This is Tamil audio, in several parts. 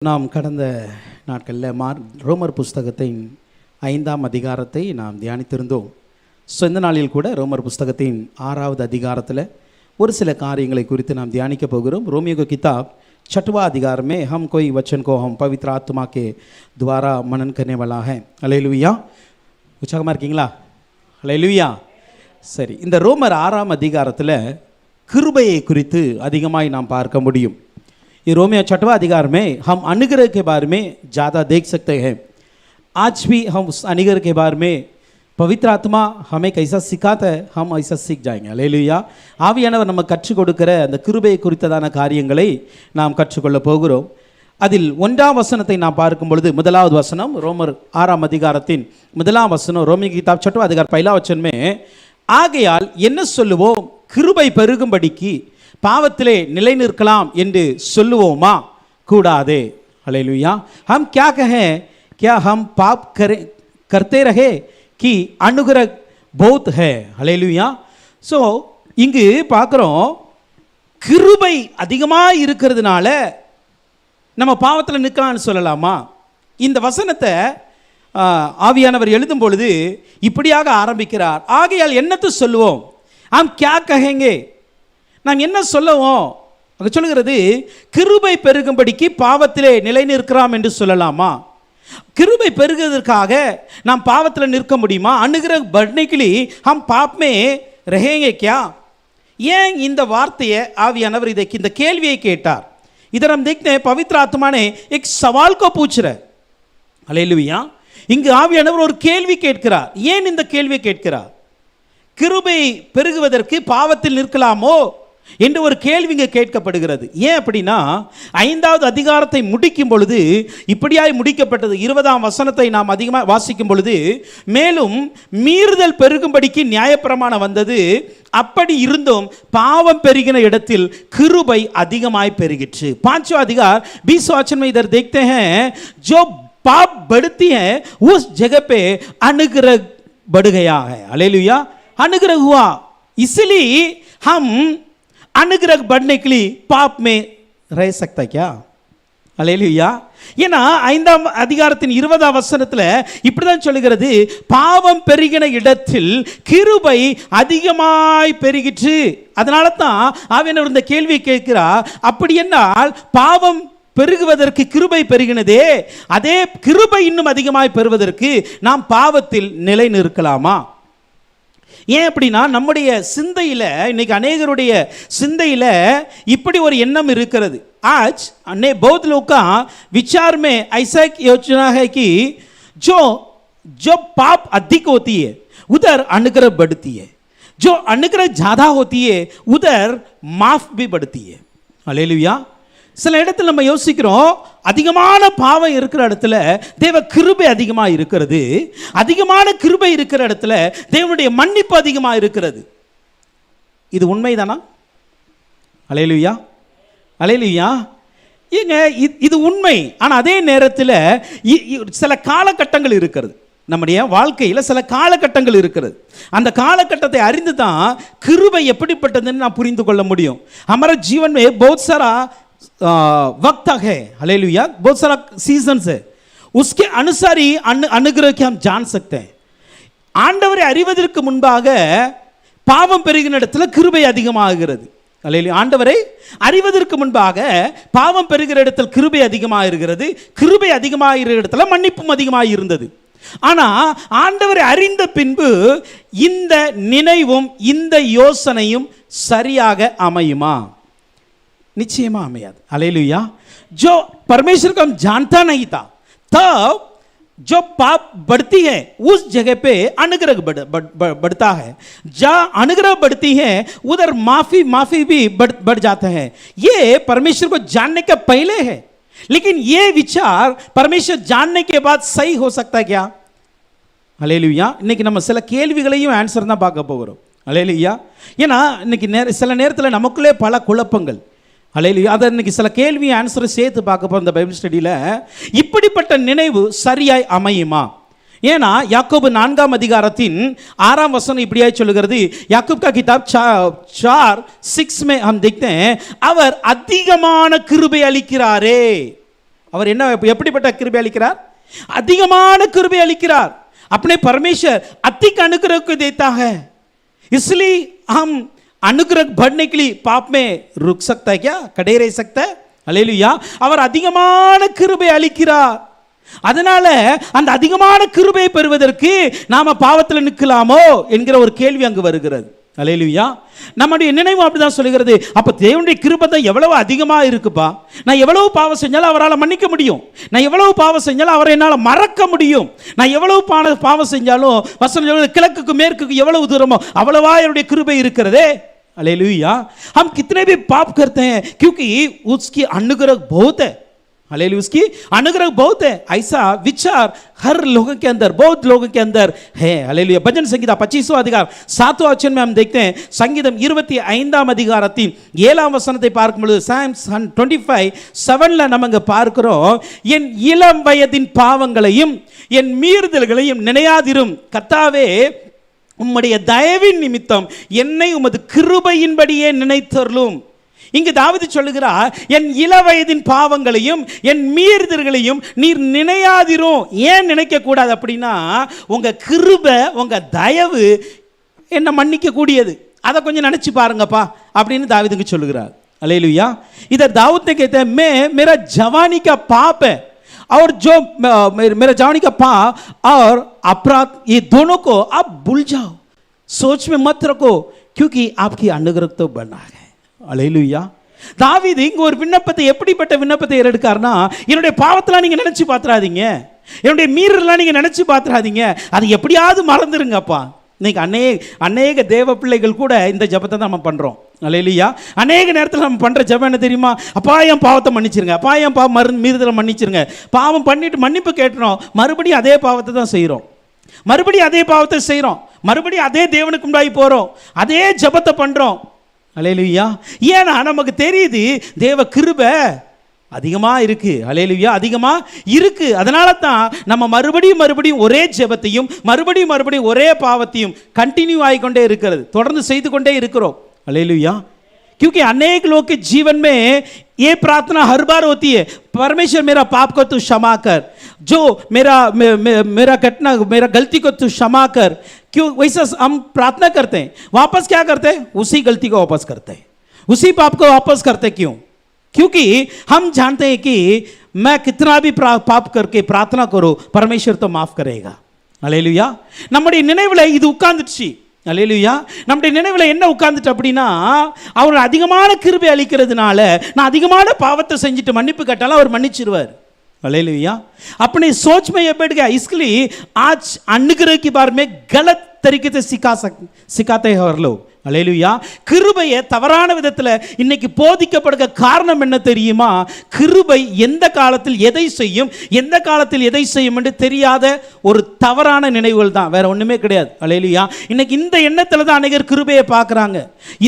நாம் கடந்த நாட்களில் ரோமர் புஸ்தகத்தின் 5ஆம் அதிகாரத்தை நாம் தியானித்திருந்தோம். ஸோ இந்த நாளில் கூட ரோமர் புஸ்தகத்தின் 6வது அதிகாரத்தில் ஒரு சில காரியங்களை குறித்து நாம் தியானிக்க போகிறோம். रोमियो को किताब 6वां अधिकार में हम कोई वचन को हम पवित्र आत्मा के द्वारा मनन करने वाला है. அல்லேலூயா. உற்சாகமாக இருக்கீங்களா? அல்லேலூயா. சரி, இந்த ரோமர் 6ஆம் அதிகாரத்தில் கிருபையை குறித்து அதிகமாய் நாம் பார்க்க முடியும். ये रोमियो 6वां अधिकार में हम अनुग्रह के बारे में ज़्यादा देख सकते हैं. आज भी हम उस अनुग्रह के बारे में पवित्र आत्मा हमें कैसा सिखाता है हम ऐसा सीख जाएंगे. அல்லேலூயா. ஆவியானவர் நம்ம கற்றுக் கொடுக்கிற அந்த கிருபையை குறித்ததான காரியங்களை நாம் கற்றுக்கொள்ள போகிறோம். அதில் 1ஆம் வசனத்தை நாம் பார்க்கும் பொழுது முதலாவது வசனம் ரோமர் 6ஆம் அதிகாரத்தின் முதலாம் வசனம் रोमियो की किताब 6वां अधिकार पहला वचन में ஆகையால் என்ன சொல்லுவோம், கிருபை பெருகும்படிக்கு பாவத்திலே நிலை நிற்கலாம் என்று சொல்லுவோமா? கூடாதே. हालेलुया. हम क्या कहें, क्या हम पाप करते रहे कि अनुग्रह बहुत है? हालेलुया. ஸோ இங்கு பார்க்குறோம், கிருபை அதிகமாக இருக்கிறதுனால நம்ம பாவத்தில் நிற்கலாம்னு சொல்லலாமா? இந்த வசனத்தை ஆவியானவர் எழுதும் பொழுது இப்படியாக ஆரம்பிக்கிறார். ஆகையால் என்னத்தை சொல்லுவோம், हम क्या कहेंगे, நாம் என்ன சொல்லுவோம்? அங்கே சொல்லுகிறது, கிருபை பெருகும்படிக்கு பாவத்திலே நிலை நிற்கிறோம் என்று சொல்லலாமா? கிருபை பெருகுவதற்காக நாம் பாவத்தில் நிற்க முடியுமா? अनुग्रह बढ़ने के लिए हम पाप में रहेंगे क्या? ஏன் இந்த வார்த்தையை ஆவியானவர் இந்த கேள்வியை கேட்டார்? इधर हम देखते हैं पवित्र आत्मा ने एक सवाल को पूछ रहा है. हालेलुया. இங்கு ஆவியானவர் ஒரு கேள்வி கேட்கிறார். ஏன் இந்த கேள்வியை கேட்கிறார்? கிருபை பெருகுவதற்கு பாவத்தில் நிற்கலாமோ என்று ஒரு கேள்வி இங்கே கேட்கப்படுகிறது. ஏன் அப்படின்னா, 5வது அதிகாரத்தை முடிக்கும் பொழுது இப்படியாய் முடிக்கப்பட்டது. 20ஆம் வசனத்தை நாம் அதிகமாக வாசிக்கும் பொழுது, மேலும் மீறுதல் பெருகும்படிக்கு நியாயப்பிரமாணம் வந்தது, அப்படி இருந்தும் பாவம் பெருகின இடத்தில் கிருபை அதிகமாய் பெருகிற்று. 5वां अधिकार 20 वचन में इधर देखते हैं, जो पाप बढ़ती है उस जगह पे अनुग्रह बढ़ गया है. हालेलुया. अनुग्रह हुआ, इसलिए हम अनुग्रह बढ़ने के लिए पाप में रह सकता क्या? हालेलुया. ஏன்னா 5ஆம் அதிகாரத்தின் 20ஆம் வசனத்தில் இப்படிதான் சொல்லுகிறது, பாவம் பெருகின இடத்தில் கிருபை அதிகமாய் பெருகிற்று. அதனால தான் ஆவியானவர் இந்த கேள்வியை கேட்கிறார். அப்படி என்னால் பாவம் பெருகுவதற்கு கிருபை பெருகினதே, அதே கிருபை இன்னும் அதிகமாய் பெறுவதற்கு நாம் பாவத்தில் நிலை நிற்கலாமா? ஏன் அப்படின்னா, நம்முடைய சிந்தையில் இன்னைக்கு அநேகருடைய சிந்தையில் இப்படி ஒரு எண்ணம் இருக்கிறது. आज बहुत लोग का विचार में ऐसा योजना है कि जो पाप अधिक होती है उधर अनुग्रह बढ़ती है, जो अनुग्रह ज़्यादा होती है उधर माफ भी बढ़ती है. हालेलुया. சில இடத்துல நம்ம யோசிக்கிறோம், அதிகமான பாவம் இருக்கிற இடத்துல தேவ கிருபை அதிகமாக இருக்கிறது, அதிகமான கிருபை இருக்கிற இடத்துல தேவனுடைய மன்னிப்பு அதிகமாக இருக்கிறது. இது உண்மைதானா? அல்லேலூயா. அல்லேலூயா. ஏங்க, இது உண்மை. ஆனால் அதே நேரத்தில் சில காலகட்டங்கள் இருக்கிறது. நம்முடைய வாழ்க்கையில் சில காலகட்டங்கள் இருக்கிறது. அந்த காலகட்டத்தை அறிந்து தான் கிருபை எப்படிப்பட்டதுன்னு நான் புரிந்து கொள்ள முடியும். हमारे जीवन में बहुत सारा वक्त है. हालेलुया. बहुत सारा सीजन्स है, उसके अनुसार ही अनुग्रह के हम जान सकते हैं. ஆண்டவரை அறிவதற்கு முன்பாக பாவம் பெருகின இடத்துல கிருபை அதிகமாகிறது. அல்லேலூயா. ஆண்டவரை அறிவதற்கு முன்பாக பாவம் பெருகிற இடத்தில் கிருபை அதிகமாக இருக்கிறது, கிருபை அதிகமாக இருக்கிற இடத்துல மன்னிப்பும் அதிகமாக இருந்தது. ஆனால் ஆண்டவரை அறிந்த பின்பு இந்த நினைவும் இந்த யோசனையும் சரியாக அமையுமா? निश्चयमा அமையாது. हालेलुया. जो परमेश्वर को हम जानता नहीं था, तब जो पाप बढ़ती है उस जगह पे अनुग्रह बढ़ता है. जहाँ अनुग्रह बढ़ती है उधर माफी भी बढ़ जाता है. ये परमेश्वर को जानने के पहले है, लेकिन ये विचार परमेश्वर जानने के बाद सही हो सकता है क्या? हालेलुया. இன்னைக்கு நம்ம சில கேள்விகளையும் ஆன்சர் தான் பார்க்க போகிறோம். हालेलुया. ஏன்னா இன்னைக்கு சில நேரத்தில் நமக்குள்ளே பல குழப்பங்கள். அல்லேலூயா. அதை இன்னைக்கு சில கேள்வி ஆன்சரை சேர்த்து பார்க்க போகிற இந்த பைபிள் ஸ்டடியில் இப்படிப்பட்ட நினைவு சரியாய் அமையுமா? ஏன்னா யாக்கோபு 4ஆம் அதிகாரத்தின் 6ஆம் வசனம் இப்படியாய் சொல்லுகிறது. யாக்கோபு का किताब 4:6 में हम देखते हैं, அவர் அதிகமான கிருபை அளிக்கிறாரே. அவர் என்ன எப்படிப்பட்ட கிருபை அளிக்கிறார்? அதிகமான கிருபை அளிக்கிறார். अपने परमेश्वर अधिक अनुग्रह को देता है, इसलिए हम अनुग्रह बढ़ने के लिए पाप में रुक सकता है क्या? कड़े रह सकता है? हालेलुया. அவர் அதிகமான கிருபை அளிக்கிறார். அதனால அந்த அதிகமான கிருபையை பெறுவதற்கு நாம பாவத்தில் நிற்கலாமோ என்கிற ஒரு கேள்வி அங்கு வருகிறது. அல்லேலூயா. நம்முடைய நினைவு அப்படிதான் சொல்லுகிறது. அப்ப தேவனுடைய கிருபை தான் எவ்வளவு அதிகமா இருக்குப்பா. நான் எவ்வளவு பாவம் செஞ்சாலும் அவரால் மன்னிக்க முடியும். நான் எவ்வளவு பாவம் செஞ்சாலும் அவரை என்னால் மறக்க முடியும். நான் எவ்வளவு பாவம் செஞ்சாலும் வசனம் கிழக்குக்கு மேற்குக்கு எவ்வளவு தூரமோ அவ்வளவா என்னுடைய கிருபை இருக்கிறதே. அல்லேலூயா. हम कितने भी पाप करते हैं क्योंकि उसकी अनुग्रह बहुत है. हालेलुया. उसकी अनुग्रह बहुत है. ऐसा विचार हर लोगों के अंदर, बहुत लोगों के अंदर है. हालेलुया. भजन संगीता 25वां अधिकार 7वां वचन में हम देखते हैं. संगीतम 25ஆம் அதிகாரத்தின் 7ஆம் வசனத்தை பார்க்கும் பொழுது Psalms 25:7ல நம்ம அங்க பார்க்கிறோம், என் இளம் வயதின் பாவங்களையும் என் மீறுதல்களையும் நினையாதிரும் கர்த்தாவே, உம்முடைய தயவின் நிமித்தம் என்னை உமது கிருபையின்படியே நினைத்தருளும். இங்கு தாவீது சொல்லுகிறார், என் இளவயதின் பாவங்களையும் என் மீறுதல்களையும் நீர் நினையாதிரும். ஏன் நினைக்க கூடாது அப்படின்னா, உங்க கிருபை உங்க தயவு என்ன மன்னிக்க கூடியது. அதை கொஞ்சம் நினைச்சு பாருங்கப்பா அப்படின்னு தாவீதுக்கு சொல்லுகிறார். அல்லேலூயா. इधर दाऊद ने कहते हैं, मैं मेरा जवानी का पाप है और जो मेरा जवानी का पाप और अपराध, ये दोनों को आप भूल जाओ, सोच में मत रखो, क्योंकि आपकी अनुग्रह तो बना है. அல்லேலூயா. தாவீது இங்க ஒரு விண்ணப்பத்தை, எப்படிப்பட்ட விண்ணப்பத்தை ஏறெடுக்கார்னா, என்னுடைய பாவத்தெல்லாம் நீங்க நினைச்சு பாத்துறாதீங்க, என்னுடைய மீறலாம் நீங்க நினைச்சு பாத்துறாதீங்க, அது எப்படியாவது மறந்துருங்கப்பா. இன்னைக்கு அநேக தேவ பிள்ளைகள் கூட இந்த ஜெபத்தை தான் நம்ம பண்றோம். அல்லேலூயா. அநேக நேரத்தில் நம்ம பண்ற ஜெபம் என்ன தெரியுமா? அப்பா என் பாவத்தை மன்னிச்சிருங்க, அப்பா என் மீறுதலை மன்னிச்சிருங்க. பாவம் பண்ணிட்டு மன்னிப்பு கேட்டுறோம், மறுபடியும் அதே பாவத்தை தான் செய்யறோம், மறுபடியும் அதே பாவத்தை செய்யறோம், மறுபடியும் அதே தேவனுக்கு முன்னாடி போறோம், அதே ஜெபத்தை பண்றோம். அல்லேலூயா. ஏன்னா நமக்கு தெரியுது தேவ கிருபை அதிகமா இருக்கு. அல்லேலூயா. அதிகமா இருக்கு. அதனால தான் நம்ம மறுபடியும் ஒரே ஜெபத்தையும் மறுபடியும் ஒரே பாவத்தையும் கண்டினியூ ஆகிக்கொண்டே இருக்கிறது, தொடர்ந்து செய்து கொண்டே இருக்கிறோம். அல்லேலூயா. क्योंकि अनेक लोग के जीवन में ये प्रार्थना हर बार होती है, परमेश्वर मेरा पाप को तू क्षमा कर, जो मेरा घटना मेरा गलती को तू क्षमा कर. क्यों वैसा हम प्रार्थना करते हैं, वापस क्या करते हैं? उसी गलती को वापस करते हैं, उसी पाप को वापस करते. क्यों? क्योंकि हम जानते हैं कि मैं कितना भी पाप करके प्रार्थना करो, परमेश्वर तो माफ करेगा. அல்லேலூயா. நம்முடைய நினைவுல இது உட்கார்ந்துச்சு. அல்லேலூயா. நம்முடைய நினைவில் என்ன உட்கார்ந்துட்டு அப்படின்னா, அவர் அதிகமான கிருபை அளிக்கிறதுனால நான் அதிகமான பாவத்தை செஞ்சுட்டு மன்னிப்பு கேட்டாலும் அவர் மன்னிச்சிருவார். அல்லேலூயா. अपने सोच में ये बैठ गया, इसलिए आज अनुग्रह के बारे में गलत तरीके से सिखाते हैं और लोग. அல்லேலூயா. கிருபையை தவறான விதத்தில் இன்னைக்கு போதிக்கப்படுகிற காரணம் என்ன தெரியுமா? கிருபை எந்த காலத்தில் எதை செய்யும், எந்த காலத்தில் எதை செய்யும் என்று தெரியாத ஒரு தவறான நினைவுகள் தான், வேற ஒண்ணுமே கிடையாது. அல்லேலூயா. இன்னைக்கு இந்த எண்ணத்தில் தான் அநேகர் கிருபையை பார்க்குறாங்க,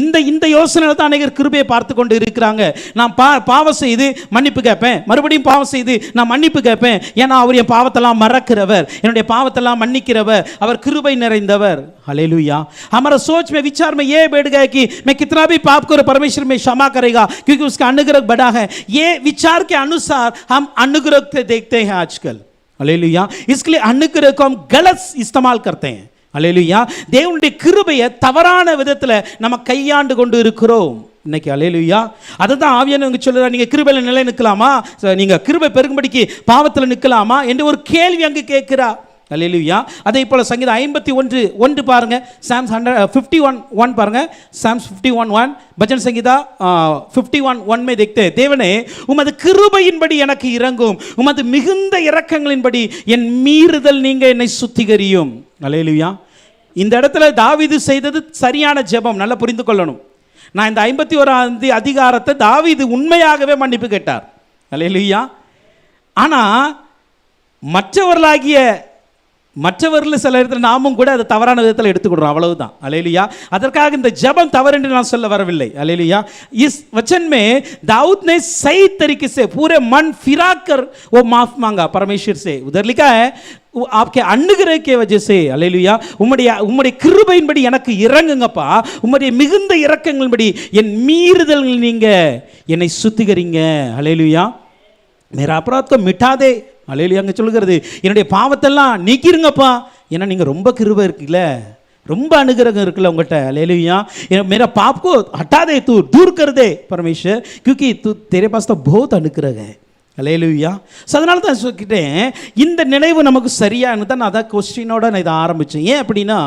இந்த யோசனையில் தான் அநேகர் கிருபையை பார்த்து கொண்டு இருக்கிறாங்க. நான் பாவம் செய்து மன்னிப்பு கேட்பேன், மறுபடியும் பாவம் செய்து நான் மன்னிப்பு கேட்பேன், ஏன்னா அவர் என் பாவத்தெல்லாம் மறக்கிறவர், என்னுடைய பாவத்தெல்லாம் மன்னிக்கிறவர், அவர் கிருபை நிறைந்தவர். அல்லேலூயா. हमारा सोच में विचार में ये बैठ गया कि मैं कितना भी पाप करूं परमेश्वर में क्षमा करेगा, क्योंकि उसका अनुग्रह बड़ा है. ये विचार के अनुसार हम अनुग्रह से देखते हैं आजकल. हालेलुया. इसलिए अनुग्रह को हम गलत इस्तेमाल करते हैं. हालेलुया. தேவனுடைய கிருபையை தவறான விதத்தில் நம்ம கையாண்டு கொண்டு இருக்கிறோம் இன்னைக்கு. அல்லேலூயா. அதுதான் ஆவியானவர் சொல்றார், நீங்க கிருபையில நிலை நிற்கலாமா, நீங்க கிருபை பெருகும்படிக்கு பாவத்தில் நிற்கலாமா என்று ஒரு கேள்வி அங்கு கேட்கிறார். அல்லேலூயா. அதே போல சங்கீதம் 51:1 பாருங்க, Psalms 51:1 பாருங்க, Psalms 51:1, भजन संगीता 51:1 में देखते हैं, தேவனே உமது கிருபையின்படி எனக்கு இரங்கும், உமது மிகுந்த இரக்கங்களின்படி என் மீறுதல் நீங்க என்னை சுத்திகரியும். அல்லேலூயா. இந்த இடத்துல தாவீது செய்தது சரியான ஜெபம், நல்லா புரிந்து கொள்ளணும். நான் இந்த 51ஆம் அதிகாரத்தை தாவீது உண்மையாகவே மன்னிப்பு கேட்டார். அல்லேலூயா. ஆனா மற்றவர்கள் சில இடத்துல நாமும் கூட அதை தவறான விதத்தில் எடுத்துக்கொள்றோம், அவ்வளவுதான். அல்லேலூயா. அதற்காக இந்த ஜெபம் தவறு என்று நான் சொல்ல வரவில்லை. அல்லேலூயா. इस वचन में दाऊद ने सही तरीके से पूरे मन फिराकर वो माफ मांगा परमेश्वर से. उधर लिखा है आपके अनुग्रह के वजह से. அல்லேலூயா. உம்முடைய கிருபையின்படி எனக்கு இரங்குங்கப்பா, உம்முடைய மிகுந்த இரக்கங்களின்படி என் மீறுதல்கள் நீங்க என்னை சுத்திகரிங்க. அல்லேலூயா. மேரா அபராத் கோ மிட்டா தே. அல்லேலூயா. அங்கே சொல்லுகிறது என்னுடைய பாவத்தெல்லாம் நீக்கிருங்கப்பா. ஏன்னா நீங்கள் ரொம்ப கிருபை இருக்குல்ல, ரொம்ப அனுகிரகம் இருக்குல்ல உங்கள்கிட்ட. அல்லேலூயா. मेरा पाप को हटा दे, तू दूर कर दे परमेश्वर, क्योंकि तू तेरे पास तो बहुत अनुग्रह है. அல்லேலூயா. ஸோ அதனால தான் சொல்லிக்கிட்டேன், இந்த நினைவு நமக்கு சரியானு தான் நான் அதான் கொஸ்டினோட நான் இதை ஆரம்பித்தேன். ஏன் அப்படின்னா,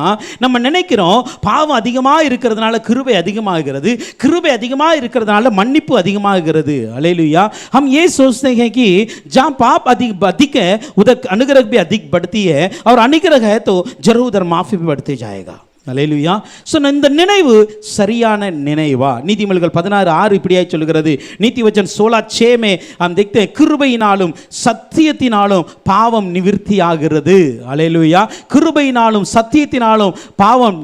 நம்ம நினைக்கிறோம் பாவம் அதிகமாக இருக்கிறதுனால கிருபை அதிகமாகிறது, கிருபை அதிகமாக இருக்கிறதுனால மன்னிப்பு அதிகமாகிறது. அல்லேலூயா. हम ये सोचते हैं कि जहाँ पाप अधिक है उधर अनुग्रह भी अधिक बढ़ती है, और अनुग्रह है तो जरूर उधर माफ़ी भी बढ़ते जाएगा. அல்லேலூயா. ஸோ இந்த நினைவு சரியான நினைவா? நீதிமொழிகள் 16:6 இப்படியாய் சொல்லுகிறது. நீதிவச்சன் 16:6 में हम देखते हैं கிருபையினாலும் சத்தியத்தினாலும் பாவம் நிவிர்த்தி ஆகிறது. அல்லேலூயா. கிருபையினாலும் சத்தியத்தினாலும் பாவம்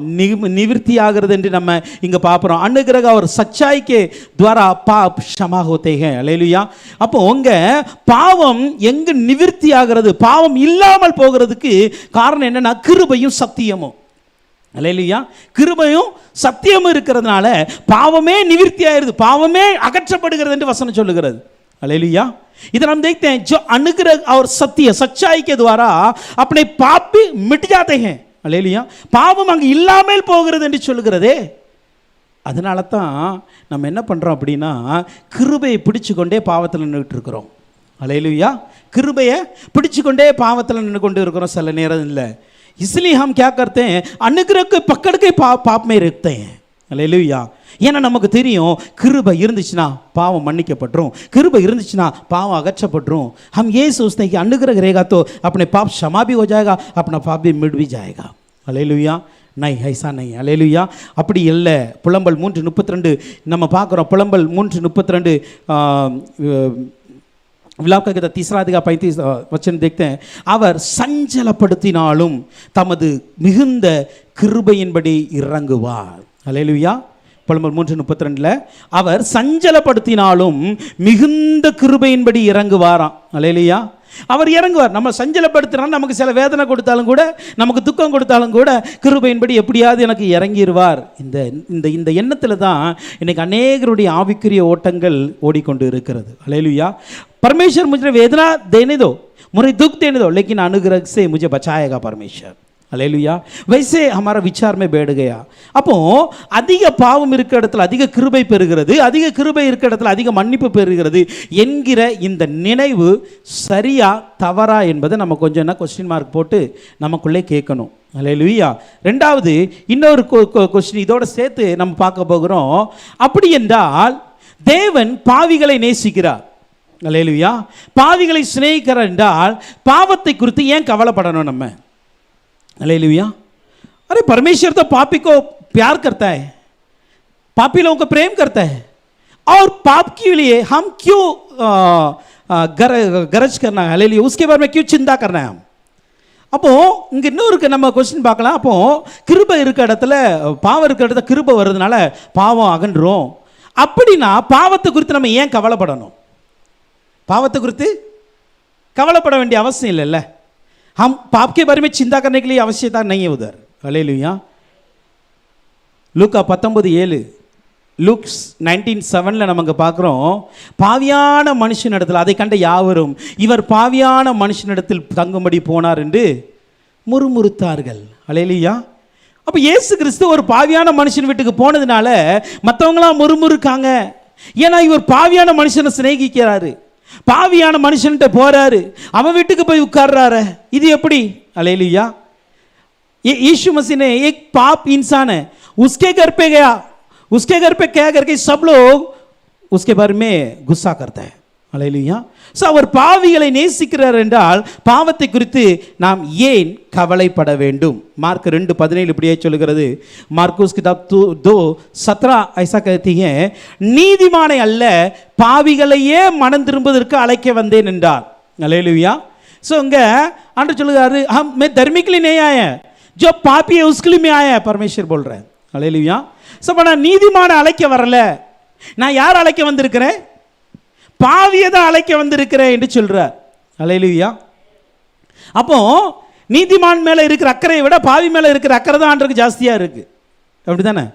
நிவிர்த்தி ஆகிறது என்று நம்ம இங்க பார்க்கிறோம். अनुग्रह और सच्चाई के द्वारा पाप क्षमा होते हैं. அல்லேலூயா. அப்போ உங்க பாவம் எங்க நிவிர்த்தி ஆகிறது, பாவம் இல்லாமல் போகிறதுக்கு காரணம் என்னன்னா கிருபையும் சத்தியமும். அல்லேலூயா. கிருபையும் சத்தியமும் இருக்கிறதுனால பாவமே நிவிர்த்தி ஆயிருது, பாவமே அகற்றப்படுகிறது என்று வசனம் சொல்லுகிறது. அல்லேலூயா. इधर हम देखते हैं जो अनुग्रह और सत्य सच्चाई के द्वारा अपने पाप भी मिट जाते हैं. அல்லேலூயா. பாவம் அங்கே இல்லாமல் போகிறது என்று சொல்லுகிறதே. அதனால தான் நம்ம என்ன பண்ணுறோம் அப்படின்னா, கிருபையை பிடிச்சு கொண்டே பாவத்தில் நின்றுட்டு இருக்கிறோம். அல்லேலூயா. கிருபையை பிடிச்சு கொண்டே பாவத்தில் நின்று கொண்டு இருக்கிறோம் சில நேரம் இல்லை. इसलिए हम क्या करते हैं, अनुग्रह को पकड़ के पाप में रखते हैं. அல்லேலூயா. ஏன்னா நமக்கு தெரியும் கிருபை இருந்துச்சுன்னா பாவம் மன்னிக்கப்பட்டுரும், கிருபை இருந்துச்சுன்னா பாவம் அகற்றப்பட்டுரும். हम ये सोचते हैं कि अनुग्रह रहेगा तो अपने पाप क्षमा भी हो जाएगा, अपना पाप भी मिट भी जाएगा. அல்லேலூயா. नहीं, ऐसा नहीं. அல்லேலூயா. அப்படி இல்லை. புலம்பல் 3:32 நம்ம பார்க்குறோம். புலம்பல் 3:32 विलाप का 3 अधिकार 35 वचन देखते हैं. அவர் சஞ்சலப்படுத்தினாலும் தமது மிகுந்த கிருபையின்படி இறங்குவார். அல்லேலூயா. புலம்பல் 3:32 அவர் சஞ்சலப்படுத்தினாலும் மிகுந்த கிருபையின்படி இறங்குவாராம். அல்லேலூயா. அவர் இறங்குவார். நம்ம சஞ்சலப்படுத்தினாலும், நமக்கு சில வேதனை கொடுத்தாலும் கூட, நமக்கு துக்கம் கொடுத்தாலும் கூட கிருபையின்படி எப்படியாவது எனக்கு இறங்கிடுவார். இந்த எண்ணத்தில் தான் இன்னைக்கு அநேகருடைய ஆவிக்குரிய ஓட்டங்கள் ஓடிக்கொண்டு இருக்கிறது. அல்லேலூயா. परमेश्वर मुझे वेदना देने दो, मुझे दुख देने दो, लेकिन अनुग्रह से मुझे बचाएगा परमेश्वर. அல்லேலூயா. वैसे हमारा विचार में बैठ गया. அப்போ அதிக பாவம் இருக்கிற இடத்துல அதிக கிருபை பெறுகிறது, அதிக கிருபை இருக்கிற இடத்துல அதிக மன்னிப்பு பெறுகிறது என்கிற இந்த நினைவு சரியா தவறா என்பதை நம்ம கொஞ்சம் என்ன கொஸ்டின் மார்க் போட்டு நமக்குள்ளே கேட்கணும். அல்லேலூயா. ரெண்டாவது இன்னொரு கொஸ்டின் இதோட சேர்த்து நம்ம பார்க்க போகிறோம். அப்படி என்றால் தேவன் பாவிகளை நேசிக்கிறார். அல்லேலூயா. பாவிகளை சிநேகிக்கிறார் என்றால் பாவத்தை குறித்து ஏன் கவலைப்படணும் நம்ம? அல்லேलूया. अरे परमेश्वर तो पापी को प्यार करता है, पापी लोगों को प्रेम करता है, और पाप के लिए हम क्यों गरज करना है? அல்லேலூயா. उसके बारे में क्यों चिंता करना है हम? அப்போ இங்கே இன்னொரு நம்ம கொஸ்டின் பார்க்கலாம். அப்போ கிருபை இருக்க இடத்துல பாவம் இருக்க இடத்துல கிருபை வர்றதுனால பாவம் அகன்றும். அப்படின்னா பாவத்தை குறித்து நம்ம ஏன் கவலைப்படணும்? பாவத்தை குறித்து கவலைப்பட வேண்டிய அவசியம் இல்லைல்ல. हम पाप के बारे में चिंता करने के लिए आवश्यकता नहीं है उधर. हालेलुया. லூக்கா 19:7 லூக் 19:7 நமக்கு பார்க்குறோம். பாவியான மனுஷனிடத்தில் அதை கண்ட யாவரும் இவர் பாவியான மனுஷனிடத்தில் தங்கும்படி போனார் என்று முறுமுறுத்தார்கள். அல்லேலூயா. அப்போ இயேசு கிறிஸ்து ஒரு பாவியான மனுஷன் வீட்டுக்கு போனதுனால மற்றவங்களாம் முறுமுறுக்காங்க. ஏன்னா இவர் பாவியான மனுஷனை சிநேகிக்கிறாரு, பாவியான மனுஷன்கிட்ட போறாரு, அவன் வீட்டுக்கு போய் உட்கார்றாரு. இது எப்படி? அல்லேலூயா. यीशु मसीह ने एक पाप इंसान है, उसके घर पे गया, उसके घर पे क्या करके सब लोग उसके बारे में गुस्सा करता है. அல்லேலூயா. ஸோ அவர் பாவிகளை நேசிக்கிறார் என்றால் பாவத்தை குறித்து நாம் ஏன் கவலைப்பட வேண்டும்? மார்க் 2:17 இப்படியே சொல்லுகிறது. மார்க்குஸ் கிதாப் 2:17 ऐसा कहती है, நீதிமானை அல்ல பாவிகளையே மனம் திரும்புவதற்கு அழைக்க வந்தேன் என்றார். அல்லேலூயா. ஸோ இங்கே ஆண்டவர் சொல்லுகிறாரு, मैं धर्मी के लिए नहीं आया, जो पापी है उसके लिए मैं आया, परमेश्वर बोल रहे हैं. அல்லேலூயா. ஸோ நான் நீதிமானை அழைக்க வரல, நான் யார் அழைக்க வந்திருக்கிறேன்? பாவியை தான் அழைக்க வந்திருக்கிறேன் என்று சொல்றார். அல்லேலூயா. அப்போ நீதிமான் மேலே இருக்கிற அக்கறையை விட பாவி மேலே இருக்கிற அக்கறை தான் ஆண்டவருக்கு ஜாஸ்தியாக இருக்கு. அப்படி தானே?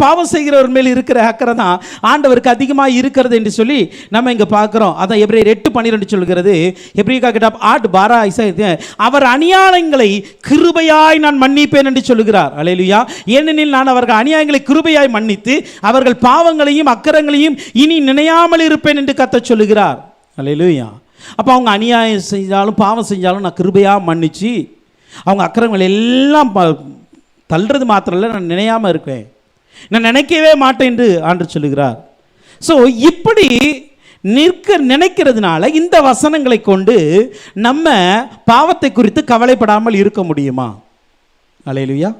பாவம் செய்கிறவர் மேல் இருக்கிற அக்கறை தான் ஆண்டவருக்கு அதிகமாக இருக்கிறது என்று சொல்லி நம்ம இங்கே பார்க்குறோம். அதான் எபிரேயர் 8:12 சொல்கிறது. எபிரேய கிதாப் 8:12 அவர் அநியாயங்களை கிருபையாய் நான் மன்னிப்பேன் என்று சொல்லுகிறார். அல்லேலூயா. ஏனெனில் நான் அவர்கள் அநியாயங்களை கிருபையாய் மன்னித்து அவர்கள் பாவங்களையும் அக்கிரங்களையும் இனி நினையாமல் இருப்பேன் என்று கர்த்தர் சொல்லுகிறார். அல்லேலூயா. அப்போ அவங்க அநியாயம் செஞ்சாலும் பாவம் செஞ்சாலும் நான் கிருபையாக மன்னிச்சு அவங்க அக்கிரங்கள் எல்லாம் தள்ளுறது மாத்திரம் இல்லை, நான் நினையாமல் இருக்கேன், நான் நினைக்கவே மாட்டேன் என்று ஆண்டவர் சொல்லுகிறார். ஸோ இப்படி நினைக்கிறதுனால இந்த வசனங்களை கொண்டு நம்ம பாவத்தை குறித்து கவலைப்படாமல் இருக்க முடியுமா? அல்லேலூயா.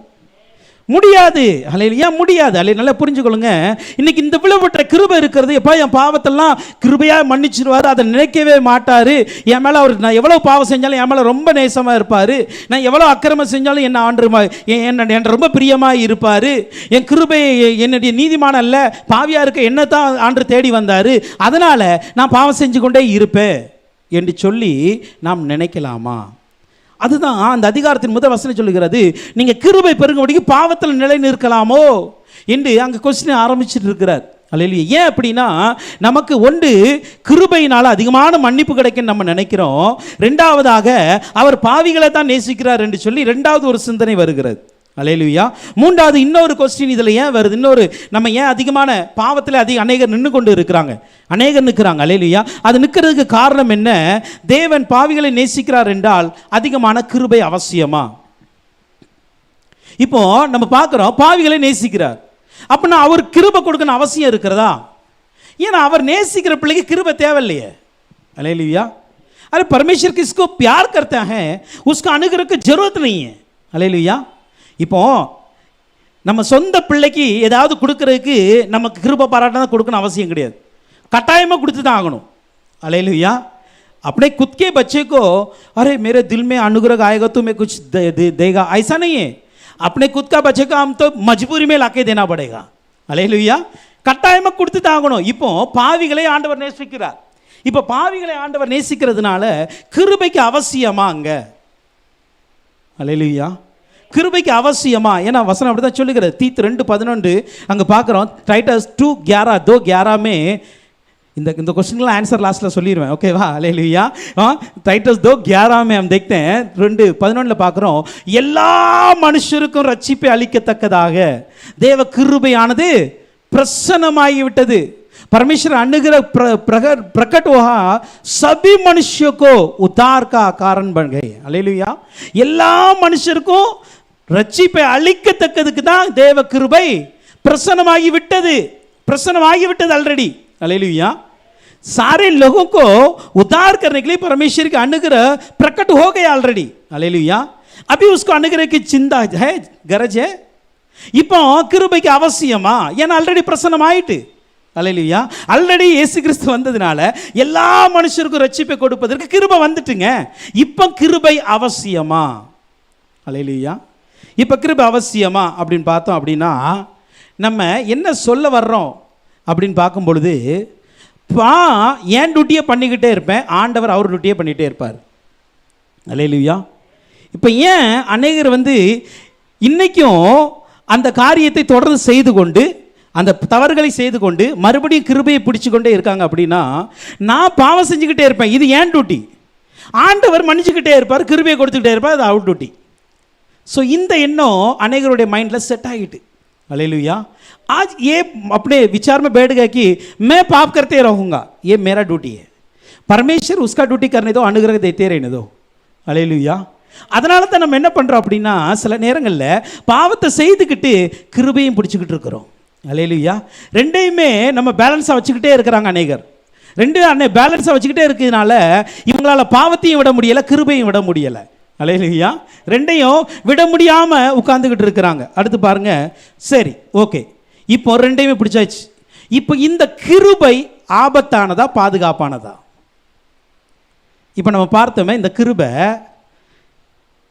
முடியாது. அல்லேலூயா, முடியாது. அல்லே நல்லா புரிஞ்சுக்கொள்ளுங்க. இன்னைக்கு இந்த விளைவுற்ற கிருபை இருக்கிறது. எப்போ என் பாவத்தெல்லாம் கிருபையாக மன்னிச்சிருவார், அதை நினைக்கவே மாட்டார். என் மேலே அவர் நான் எவ்வளோ பாவம் செஞ்சாலும் என் மேலே ரொம்ப நேசமாக இருப்பார், நான் எவ்வளோ அக்கிரமம் செஞ்சாலும் என்ன ஆண்டு ரொம்ப பிரியமாக இருப்பார், என் கிருபை என்னுடைய நீதிமான அல்ல பாவியாக இருக்க என்ன தான் ஆண்டு தேடி வந்தார், அதனால் நான் பாவம் செஞ்சு கொண்டே இருப்பேன் என்று சொல்லி நாம் நினைக்கலாமா? அதுதான் அந்த அதிகாரத்தின் முதல் வசனம் சொல்லுகிறது. நீங்கள் கிருபை பெருகும்படிக்கு பாவத்தில் நிலை நிற்கலாமோ என்று அங்கே கொஸ்டின் ஆரம்பிச்சுட்டு இருக்கிறார். அல்லேலூயா. ஏன் அப்படின்னா நமக்கு ஒன்று கிருபையினால் அதிகமான மன்னிப்பு கிடைக்கும் நம்ம நினைக்கிறோம். ரெண்டாவதாக அவர் பாவிகளை தான் நேசிக்கிறார் என்று சொல்லி ரெண்டாவது ஒரு சிந்தனை வருகிறது. அல்லேலூயா. மூன்றாவது இன்னொரு கொஸ்டின் இதில் ஏன் வருது, இன்னொரு நம்ம ஏன் அதிகமான பாவத்தில் அநேகர் நின்று கொண்டு இருக்கிறாங்க, அநேகர் நிற்கிறாங்க. அல்லேலூயா. அது நிற்கிறதுக்கு காரணம் என்ன? தேவன் பாவிகளை நேசிக்கிறார் என்றால் அதிகமான கிருபை அவசியமா? இப்போ நம்ம பார்க்குறோம் பாவிகளை நேசிக்கிறார், அப்படின்னா அவர் கிருபை கொடுக்கணும் அவசியம் இருக்கிறதா? ஏன்னா அவர் நேசிக்கிற பிள்ளைக்கு கிருபை தேவையில்லையே. அல்லேலூயா. अरे परमेश्वर किसको प्यार करता है उसका अनुग्रह की जरूरत नहीं है. அல்லேலூயா. இப்போ நம்ம சொந்த பிள்ளைக்கு ஏதாவது கொடுக்கறதுக்கு நமக்கு கிருபை பாராட்டினா கொடுக்கணும் அவசியம் கிடையாது, கட்டாயமாக கொடுத்து தான் ஆகணும். அல்லேலூயா. अपने खुद के बच्चे को अरे मेरे दिल में अनुग्रह आएगा तो मैं कुछ देगा, ऐसा नहीं है. अपने खुद का बच्चे को हम तो मजबूरी में लाके देना पड़ेगा. அல்லேலூயா. கட்டாயமாக கொடுத்து தான் ஆகணும். இப்போ பாவிகளை ஆண்டவர் நேசிக்கிறார். இப்போ பாவிகளை ஆண்டவர் நேசிக்கிறதுனால கிருபைக்கு அவசியமா? அங்கே அல்லேலூயா. கிருபைக்கு அவசியமா? ஏன்னா வசனம் அப்படி தான் சொல்லுகிறது. தீத்து 2:11 அங்கே பார்க்குறோம். டைட்டஸ் 2:11 இந்த क्वेश्चन आंसर लास्ट சொல்லிடுவேன், ஓகேவா? அல்லேலூயா. டைட்டஸ் 2:11 हम देखते हैं 2:11 பார்க்குறோம். எல்லா மனுஷருக்கும் ரட்சிப்பை அளிக்கத்தக்கதாக தேவ கிருபையானது பிரசன்னமாகிவிட்டது. परमेश्वर अनुग्रह प्रकट हुआ, सभी मनुष्यों को उद्धार का कारण बन गए. அல்லேலூயா. எல்லா மனுஷருக்கும் ரட்சிப்பை அளிக்கத்தக்கதுக்கு தான் தேவ கிருபை பிரசன்னமாகி விட்டது ऑलरेडी. அல்லேலூயா. सारे लोगों को उद्धार करने के लिए परमेश्वर का अनुग्रह प्रकट हो गया ऑलरेडी. அல்லேலூயா. अभी उसको अनुग्रह की चिंता है, गरज है. இப்போ கிருபைக்கு அவசியமா? ஏன்னா ஆல்ரெடி பிரசன்னம் ஆயிட்டு. அல்லேலூயா. ஆல்ரெடி இயேசு கிறிஸ்து வந்ததுனால எல்லா மனுஷருக்கும் ரட்சிப்பை கொடுப்பதற்கு கிருபை வந்துட்டுங்க. இப்போ கிருபை அவசியமா? அல்லேலூயா. இப்போ கிருபை அவசியமா அப்படின்னு பார்த்தோம் அப்படின்னா நம்ம என்ன சொல்ல வர்றோம் அப்படின்னு பார்க்கும் பொழுது, என் டியூட்டியை பண்ணிக்கிட்டே இருப்பேன், ஆண்டவர் அவர் டியூட்டியை பண்ணிகிட்டே இருப்பார். அல்லேலூயா. இப்போ ஏன் அநேகர் இன்றைக்கும் அந்த காரியத்தை தொடர்ந்து செய்து கொண்டு அந்த தவறுகளை செய்து கொண்டு மறுபடியும் கிருபையை பிடிச்சு கொண்டே இருக்காங்க அப்படின்னா, நான் பாவம் செஞ்சுக்கிட்டே இருப்பேன், இது ஏன் டியூட்டி, ஆண்டவர் மன்னிச்சுக்கிட்டே இருப்பார், கிருபையை கொடுத்துக்கிட்டே இருப்பார், அது அவர் டியூட்டி. ஸோ இந்த எண்ணம் அநேகருடைய மைண்டில் செட் ஆகிட்டு. அல்லேलूया. आज ये अपने विचार में बैठ गए कि मैं पाप करते रहूँगा, ये मेरा ड्यूटी है, परमेश्वर उसका ड्यूटी करने दो, अनुग्रह देते रहने दो. அல்லேலூயா. அதனால தான் நம்ம என்ன பண்ணுறோம் அப்படின்னா, சில நேரங்களில் பாவத்தை செய்துக்கிட்டு கிருபையும் பிடிச்சிக்கிட்டு இருக்கிறோம். அல்லேலூயா. ரெண்டையுமே நம்ம பேலன்ஸாக வச்சுக்கிட்டே இருக்கிறாங்க அநேகர். பேலன்ஸாக வச்சுக்கிட்டே இருக்கிறதுனால இவங்களால பாவத்தையும் விட முடியலை, கிருபையும் விட முடியலை. அல்லேலூயா. ரெண்டையும் விட முடியாமல் உட்கார்ந்துக்கிட்டு இருக்கிறாங்க. அடுத்து பாருங்க. சரி, ஓகே, இப்போ ரெண்டையுமே பிடிச்சாச்சு. இப்போ இந்த கிருபை ஆபத்தானதா பாதுகாப்பானதா? இப்போ நம்ம பார்த்தோமே, இந்த கிருபை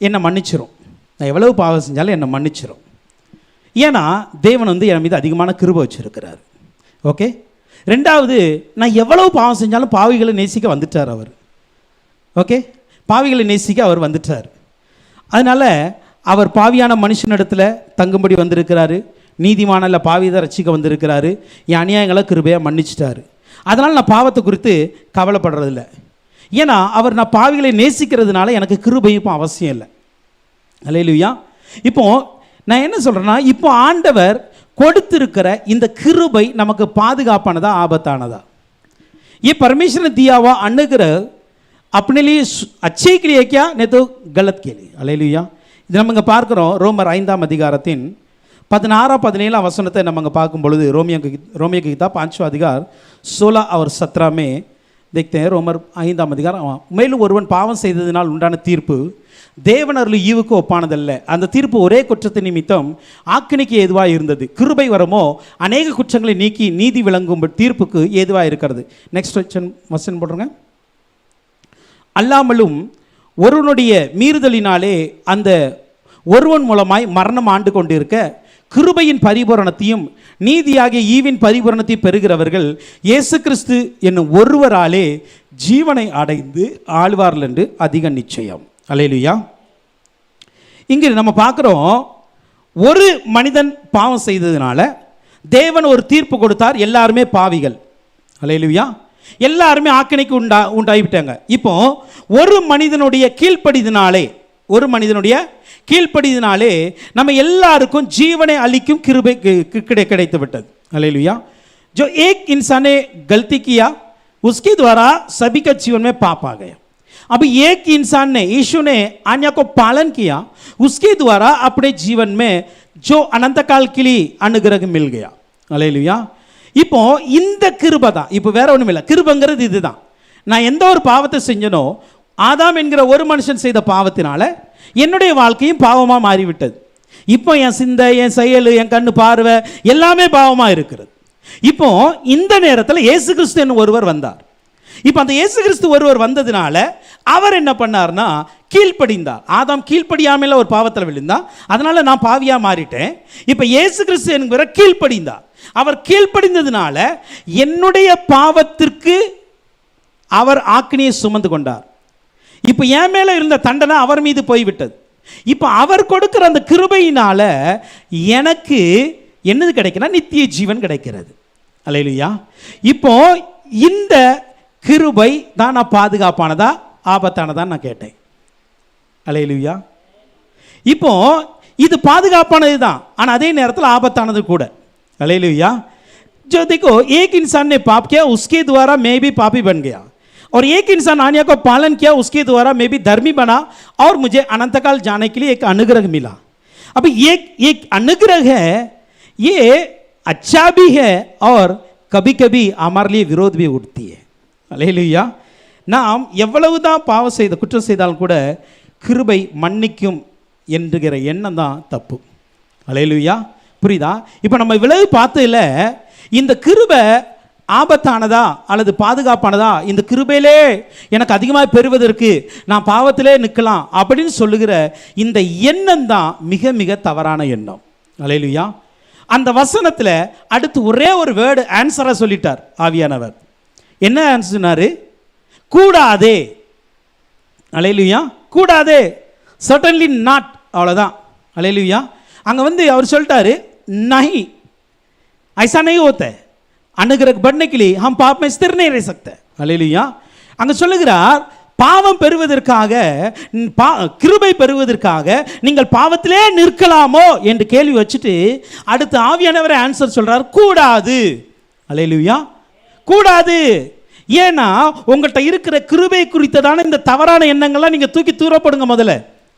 என்னை மன்னிச்சிரும், நான் எவ்வளவு பாவம் செஞ்சாலும் என்னை மன்னிச்சிரும். ஏன்னா தேவன் என் மீது அதிகமான கிருபை வச்சுருக்கிறார். ஓகே. ரெண்டாவது, நான் எவ்வளவு பாவம் செஞ்சாலும் பாவிகளை நேசிக்க வந்துட்டார் அவர். ஓகே, பாவிகளை நேசிக்க அவர் வந்துட்டார். அதனால் அவர் பாவியான மனுஷனிடத்தில் தங்கும்படி வந்திருக்கிறாரு, நீதிமான இல்லை பாவியை ரட்சிக்க வந்திருக்கிறாரு, என் அநியாயங்களை கிருபையாக மன்னிச்சிட்டாரு. அதனால் நான் பாவத்தை குறித்து கவலைப்படுறதில்ல. ஏன்னா அவர் நான் பாவிகளை நேசிக்கிறதுனால எனக்கு கிருபை இப்போ அவசியம் இல்லை. அல்லேலூயா. இப்போ நான் என்ன சொல்கிறேன்னா, இப்போ ஆண்டவர் கொடுத்திருக்கிற இந்த கிருபை நமக்கு பாதுகாப்பானதா ஆபத்தானதா? ये परमेश्वर ने दिया हुआ अनुग्रह अपने लिए अच्छे के लिए क्या, नहीं तो गलत के लिए. அல்லேலூயா. இது நம்ம இங்கே பார்க்குறோம். ரோமர் 5ஆம் அதிகாரத்தின் 16-17 வசனத்தை நம்ம இங்கே பார்க்கும் பொழுது, रोमियो की किताब 5वां अधिकार 16 और 17 में देखते हैं. रोमर 5ஆம் அதிகாரம். மேலும் ஒருவன் பாவம் செய்ததினால் உண்டான தீர்ப்பு தேவன் அருளிய ஈவுக்கு ஒப்பானதல்ல. அந்த தீர்ப்பு ஒரே குற்றத்தின் நிமித்தம் ஆக்கினைக்கு ஏதுவாக இருந்தது. கிருபை வரமோ அநேக குற்றங்களை நீக்கி நீதி விளங்கும் தீர்ப்புக்கு ஏதுவாக இருக்கிறது. நெக்ஸ்ட் வசனம் போடுறோங்க. அல்லாமலும் ஒருவனுடைய மீறுதலினாலே அந்த ஒருவன் மூலமாய் மரணம் ஆண்டு கொண்டிருக்க, கிருபையின் பரிபூரணத்தையும் நீதியாகிய ஈவின் பரிபூரணத்தையும் பெறுகிறவர்கள் இயேசு கிறிஸ்து என்னும் ஒருவராலே ஜீவனை அடைந்து ஆழ்வார்கள் என்று அதிக நிச்சயம். அல்லேலூயா. இங்கே நம்ம பார்க்குறோம், ஒரு மனிதன் பாவம் செய்ததுனால தேவன் ஒரு தீர்ப்பு கொடுத்தார். எல்லாருமே பாவிகள். அல்லேலூயா. எல்லாருமே ஆக்கினைக்கு உண்டாகிவிட்டாங்க. இப்போ ஒரு மனிதனுடைய கீழ்ப்படிதினாலே நம்ம எல்லாருக்கும் ஜீவனை அளிக்கும் கிருபை கிடைத்து விட்டது. அல்லேலூயா. जो एक इंसान ने गलती किया उसके द्वारा सभी का जीवन में पाप आ गया. अब एक इंसान ने, यीशु ने आज्ञा को पालन किया, उसके द्वारा अपने जीवन में जो अनंत काल के लिए अनुग्रह मिल गया. அல்லேலூயா. இப்போ இந்த கிருபை தான். இப்போ வேற ஒன்றும் இல்லை. கிருபைங்கிறது இதுதான். நான் எந்த ஒரு பாவத்தை செஞ்சனோ, ஆதாம் என்கிற ஒரு மனுஷன் செய்த பாவத்தினால என்னுடைய வாழ்க்கையும் பாவமாக மாறிவிட்டது. இப்போ என் சிந்தை, என் செயல், என் கண்ணு பார்வை எல்லாமே பாவமாக இருக்கிறது. இப்போ இந்த நேரத்தில் இயேசு கிறிஸ்து என்னும் ஒருவர் வந்தார். இப்போ அந்த இயேசு கிறிஸ்து ஒருவர் வந்ததுனால அவர் என்ன பண்ணார்னா, கீழ்ப்படிந்தார். ஆதாம் கீழ்ப்படியாமல் ஒரு பாவத்தில் விழுந்தார். அதனால நான் பாவியாக மாறிட்டேன். இப்போ இயேசு கிறிஸ்து என்கிற கீழ்ப்படிந்தார். அவர் கீழ்ப்படிந்ததுனால என்னுடைய பாவத்திற்கு அவர் ஆக்கினியை சுமந்து கொண்டார். இப்போ என் மேலே இருந்த தண்டனை அவர் மீது போய்விட்டது. இப்போ அவர் கொடுக்கிற அந்த கிருபையினால எனக்கு என்னது கிடைக்குன்னா, நித்திய ஜீவன் கிடைக்கிறது. அல்லேலூயா. இப்போ இந்த கிருபை தான் நான் பாதுகாப்பானதா ஆபத்தானதான் நான் கேட்டேன். அல்லேலூயா. இப்போ இது பாதுகாப்பானது தான், ஆனால் அதே நேரத்தில் ஆபத்தானது கூட. அல்லேலூया. जो देखो, एक इंसान ने पाप किया, उसके द्वारा मैं भी पापी बन गया, और एक इंसान आज्ञा को पालन किया, उसके द्वारा मैं भी धर्मी बना, और मुझे अनंतकाल जाने के लिए एक अनुग्रह मिला. अब एक अनुग्रह है, ये अच्छा भी है और कभी कभी हमारे लिए विरोध भी उठती है. அல்லேலூயா. நாம் எவ்வளவுதான் பாவம் செய்த குற்றம் செய்தாலும் கூட கிருபை மன்னிக்கும் என்கிற எண்ணம் தான் தப்பு. அல்லேலூயா. புரியுதா? இப்போ நம்ம விளைவு பார்த்ததில்ல, இந்த கிருபை ஆபத்தானதா அல்லது பாதுகாப்பானதா? இந்த கிருபையிலே எனக்கு அதிகமாக பெறுவதற்கு நான் பாவத்திலே நிற்கலாம் அப்படின்னு சொல்லுகிற இந்த எண்ணம் தான் மிக மிக தவறான எண்ணம். அல்லேலூயா. அந்த வசனத்தில் அடுத்து ஒரே ஒரு வேர்டு ஆன்சராக சொல்லிட்டார் ஆவியானவர். என்ன ஆன்சர் சொன்னார்? கூடாதே. அல்லேலூயா. கூடாதே. Certainly not. அவ்வளோதான். அல்லேலூயா. அங்கே அவர் சொல்லிட்டாரு, नहीं ऐसा नहीं होता है, अनुग्रह बढ़ने के लिए हम पाप में स्थिर नहीं रह सकते. அல்லேலூயா. அங்கே சொல்லுகிறார், பாவம் பெறுவதற்காக, கிருபை பெறுவதற்காக நீங்கள் பாவத்திலே நிற்கலாமோ என்று கேள்வி வச்சுட்டு அடுத்து ஆவியானவரை ஆன்சர் சொல்றார், கூடாது. அல்லேலூயா. கூடாது. ஏன்னா உங்கள்கிட்ட இருக்கிற கிருபை குறித்ததான இந்த தவறான எண்ணங்கள்லாம் நீங்கள் தூக்கி தூரப்படுங்க முதல்ல.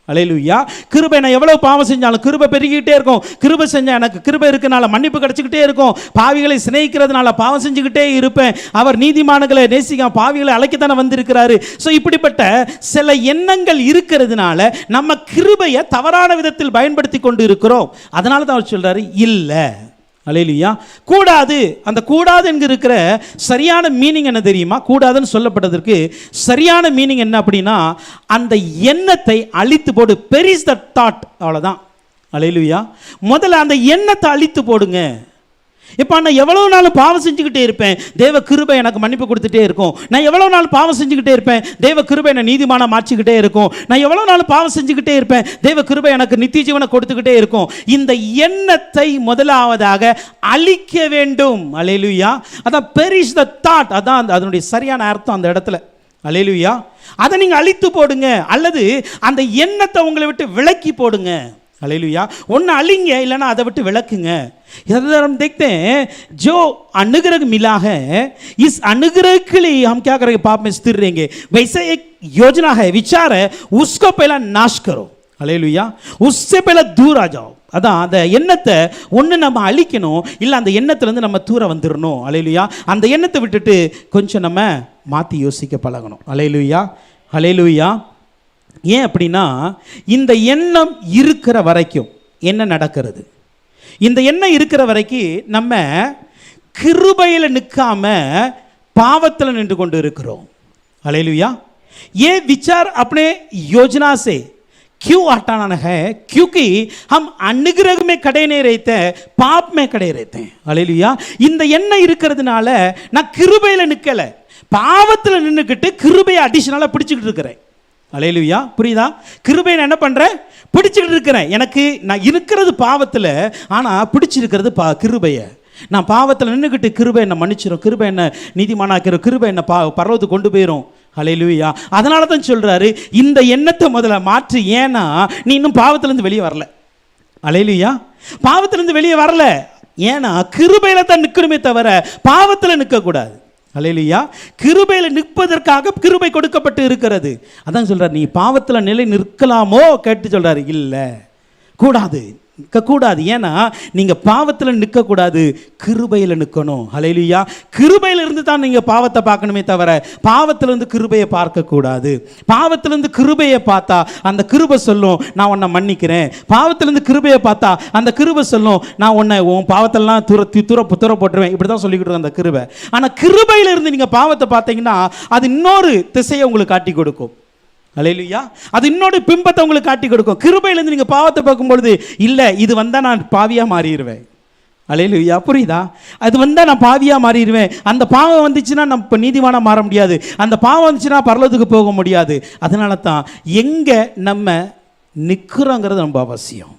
அல்லேலூயா. கிருபை, நான் எவ்வளவு பாவம் செஞ்சாலும் கிருபை பெருகிக்கிட்டே இருக்கும். கிருபை செஞ்சால் எனக்கு கிருபை இருக்கனால மன்னிப்பு கிடைச்சிக்கிட்டே இருக்கும். பாவிகளை சிநேகிக்கிறதுனால பாவம் செஞ்சுக்கிட்டே இருப்பேன். அவர் நீதிமான்களை நேசிக்க பாவிகளை அழைக்கத்தானே வந்திருக்கிறாரு. ஸோ இப்படிப்பட்ட சில எண்ணங்கள் இருக்கிறதுனால நம்ம கிருபையை தவறான விதத்தில் பயன்படுத்தி கொண்டு இருக்கிறோம். அதனால தான் அவர் சொல்றாரு, இல்லை. அல்லேலூயா. கூடாது. அந்த கூடாது என்கிற சரியான மீனிங் என்ன தெரியுமா? கூடாதுன்னு சொல்லப்பட்டதற்கு சரியான மீனிங் என்ன அப்படின்னா, அந்த எண்ணத்தை அழித்து போடு. Berries the thought. அவ்வளோதான். அல்லேலூயா. முதல்ல அந்த எண்ணத்தை அழித்து போடுங்க. இப்போ நான் எவ்வளோ நாள் பாவம் செஞ்சுக்கிட்டே இருப்பேன், தேவ கிருபை எனக்கு மன்னிப்பு கொடுத்துட்டே இருக்கும். நான் எவ்வளோ நாள் பாவம் செஞ்சுக்கிட்டே இருப்பேன், தேவ கிருபை என்னை நீதிமானா மாற்றிக்கிட்டே இருக்கும். நான் எவ்வளோ நாள் பாவம் செஞ்சுக்கிட்டே இருப்பேன், தேவ கிருபை எனக்கு நித்திய ஜீவனை கொடுத்துக்கிட்டே இருக்கும். இந்த எண்ணத்தை முதலாவதாக அழிக்க வேண்டும். அல்லேலூயா. அதான் பெரிஷ் த தாட், அதான் அதனுடைய சரியான அர்த்தம் அந்த இடத்துல. அல்லேலூயா. அதை நீங்கள் அழித்து போடுங்க, அல்லது அந்த எண்ணத்தை உங்களை விட்டு விலக்கி போடுங்க. அல்லேலூயா. ஒன்று அழிங்க, இல்லைன்னா அதை விட்டு விளக்குங்க. हम देखते हैं जो अनुग्रह मिला है, इस अनुग्रह के लिए हम क्या करेंगे, पाप में स्थिर रहेंगे. वैसे एक योजना है, विचार है, उसको पहला नाश करो. हालेलुया. उससे पहले दूर आ जाओ. அதான் அந்த எண்ணத்தை ஒன்று நம்ம அழிக்கணும், இல்லை அந்த எண்ணத்துலேருந்து நம்ம தூர வந்துடணும். அல்லேலூயா. அந்த எண்ணத்தை விட்டுட்டு கொஞ்சம் நம்ம மாற்றி யோசிக்க பழகணும். அல்லேலூயா. அல்லேலூயா. ஏன் அப்படின்னா, இந்த எண்ணம் இருக்கிற வரைக்கும் என்ன நடக்கிறது, இந்த எண்ணம் இருக்கிற வரைக்கும் நம்ம கிருபையில் நிற்காம பாவத்தில் நின்று கொண்டு இருக்கிறோம். हालेलुया. ये विचार अपने योजना से क्यों हटाना है, क्योंकि हम अनुग्रह में खड़े नहीं रहते, पाप में खड़े रहते हैं. हालेलुया. இந்த எண்ணம் இருக்கிறதுனால நான் கிருபையில் நிற்கல, பாவத்தில் நின்றுக்கிட்டு கிருபையை அடிஷனலாக பிடிச்சிக்கிட்டு இருக்கிறேன். அல்லேலூயா. புரியுதா? கிருபை நான் என்ன பண்ணுறேன், பிடிச்சிக்கிட்டு இருக்கிறேன். எனக்கு நான் இருக்கிறது பாவத்தில், ஆனால் பிடிச்சிருக்கிறது கிருபையை. நான் பாவத்தில் நின்றுக்கிட்டு கிருபை என்னை மன்னிச்சிடும், கிருபை என்ன நீதிமானாக்கிறோம், கிருபை என்ன பரவத்துக்கு கொண்டு போயிடும். அல்லேலூயா. அதனால தான் சொல்கிறாரு, இந்த எண்ணத்தை முதல்ல மாற்று. ஏன்னா நீ இன்னும் பாவத்திலேருந்து வெளியே வரல. அல்லேலூயா. பாவத்திலேருந்து வெளியே வரல, ஏன்னா கிருபையில் தான் நிற்கணுமே தவிர பாவத்தில் நிற்கக்கூடாது. அல்லேலூயா. கிருபையில் நிற்பதற்காக கிருபை கொடுக்கப்பட்டு இருக்கிறது. அதான் சொல்றார், நீ பாவத்தில் நிலை நிற்கலாமோ கேட்டு சொல்றாரு. இல்லை, கூடாது, நிற்கக்கூடாது. ஏன்னா நீங்கள் பாவத்தில் நிற்கக்கூடாது, கிருபையில் நிற்கணும். அல்லேலூயா. கிருபையிலிருந்து தான் நீங்கள் பாவத்தை பார்க்கணுமே தவிர பாவத்திலிருந்து கிருபையை பார்க்கக்கூடாது. பாவத்திலிருந்து கிருபையை பார்த்தா அந்த கிருபை சொல்லும், நான் உன்னை மன்னிக்கிறேன். பாவத்திலிருந்து கிருபையை பார்த்தா அந்த கிருபை சொல்லும், நான் உன்னை உன் பாவத்தெல்லாம் துற போட்டுருவேன். இப்படி தான் சொல்லிக்கிட்டு அந்த கிருபை. ஆனால் கிருபையிலிருந்து நீங்கள் பாவத்தை பார்த்தீங்கன்னா அது இன்னொரு திசையை உங்களுக்கு காட்டி கொடுக்கும். அல்லேலூயா. அது இன்னொரு பிம்பத்தை உங்களுக்கு காட்டி கொடுக்கும். கிருபையிலேருந்து நீங்கள் பாவத்தை பார்க்கும்பொழுது, இல்லை இது வந்தால் நான் பாவியாக மாறிடுவேன். அல்லேலூயா. புரியுதா? அது வந்தால் நான் பாவியாக மாறிடுவேன். அந்த பாவம் வந்துச்சுன்னா நம்ம இப்போ நீதிமானாக மாற முடியாது, அந்த பாவம் வந்துச்சுன்னா பரலோகத்துக்கு போக முடியாது. அதனால தான் எங்கே நம்ம நிற்கிறோங்கிறது ரொம்ப அவசியம்.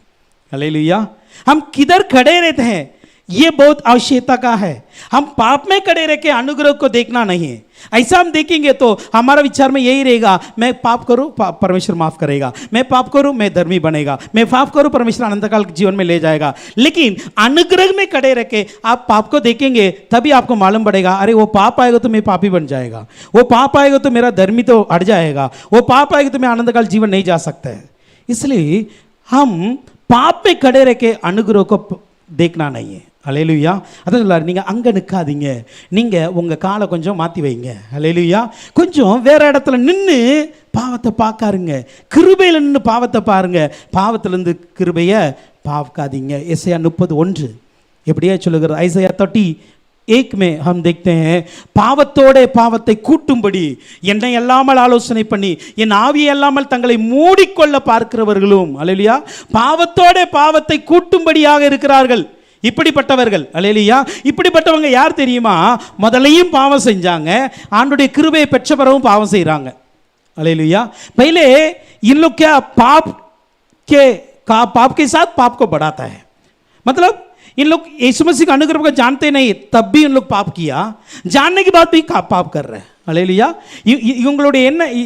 அல்லேலூயா. हम किधर खड़े रहते हैं ये बहुत आवश्यकता का है. हम पाप में खड़े रह के अनुग्रह को देखना नहीं है. ऐसा हम देखेंगे तो हमारा विचार में यही रहेगा, मैं पाप करूं परमेश्वर माफ करेगा, मैं पाप करूं मैं धर्मी बनेगा, मैं पाप करूं परमेश्वर अनंतकाल जीवन में ले जाएगा. लेकिन अनुग्रह में खड़े रह के आप पाप को देखेंगे, तभी आपको मालूम पड़ेगा, अरे वो पाप आएगा तो मैं पापी बन जाएगा, वो पाप आएगा तो मेरा धर्मी तो हट जाएगा, वो पाप आएगा तो मैं अनंतकाल जीवन नहीं जा सकता है. इसलिए हम पाप में खड़े रह के अनुग्रह को देखना नहीं है. அல்லேலூயா. அதான் சொல்லாரு, நீங்கள் அங்கே நிற்காதீங்க, நீங்கள் உங்கள் காலை கொஞ்சம் மாற்றி வைங்க. அல்லேலூயா. கொஞ்சம் வேறு இடத்துல நின்று பாவத்தை பார்க்காருங்க, கிருபையில் நின்று பாவத்தை பாருங்க, பாவத்திலேருந்து கிருபையை பார்க்காதீங்க. எஸ்ஐயா 30:1 எப்படியா சொல்லுகிறது? ஐசையா 30:1 में हम देखते हैं, பாவத்தோட பாவத்தை கூட்டும்படி என்னை அல்லாமல் ஆலோசனை பண்ணி என் ஆவியை அல்லாமல் தங்களை மூடிக்கொள்ள பார்க்கிறவர்களும். அல்லேலூயா. பாவத்தோட பாவத்தை கூட்டும்படியாக இருக்கிறார்கள் இப்படிப்பட்டவர்கள். அல்லேலூயா. இப்படிப்பட்டவங்க யார் தெரியுமா? முதலையும் பாவம் செஞ்சாங்க, ஆண்டுடைய கிருபையை பெற்ற பிறகும் பாவம் செய்கிறாங்க. அல்லேலூயா. पहले इन लोग क्या पाप के साथ पाप को बढ़ाता है. मतलब इन लोग यीशु मसीह का अनुग्रह को जानते नहीं, तब भी इन लोग पाप किया, जानने के बाद भी पाप कर रहे हैं. அல்லேலூயா.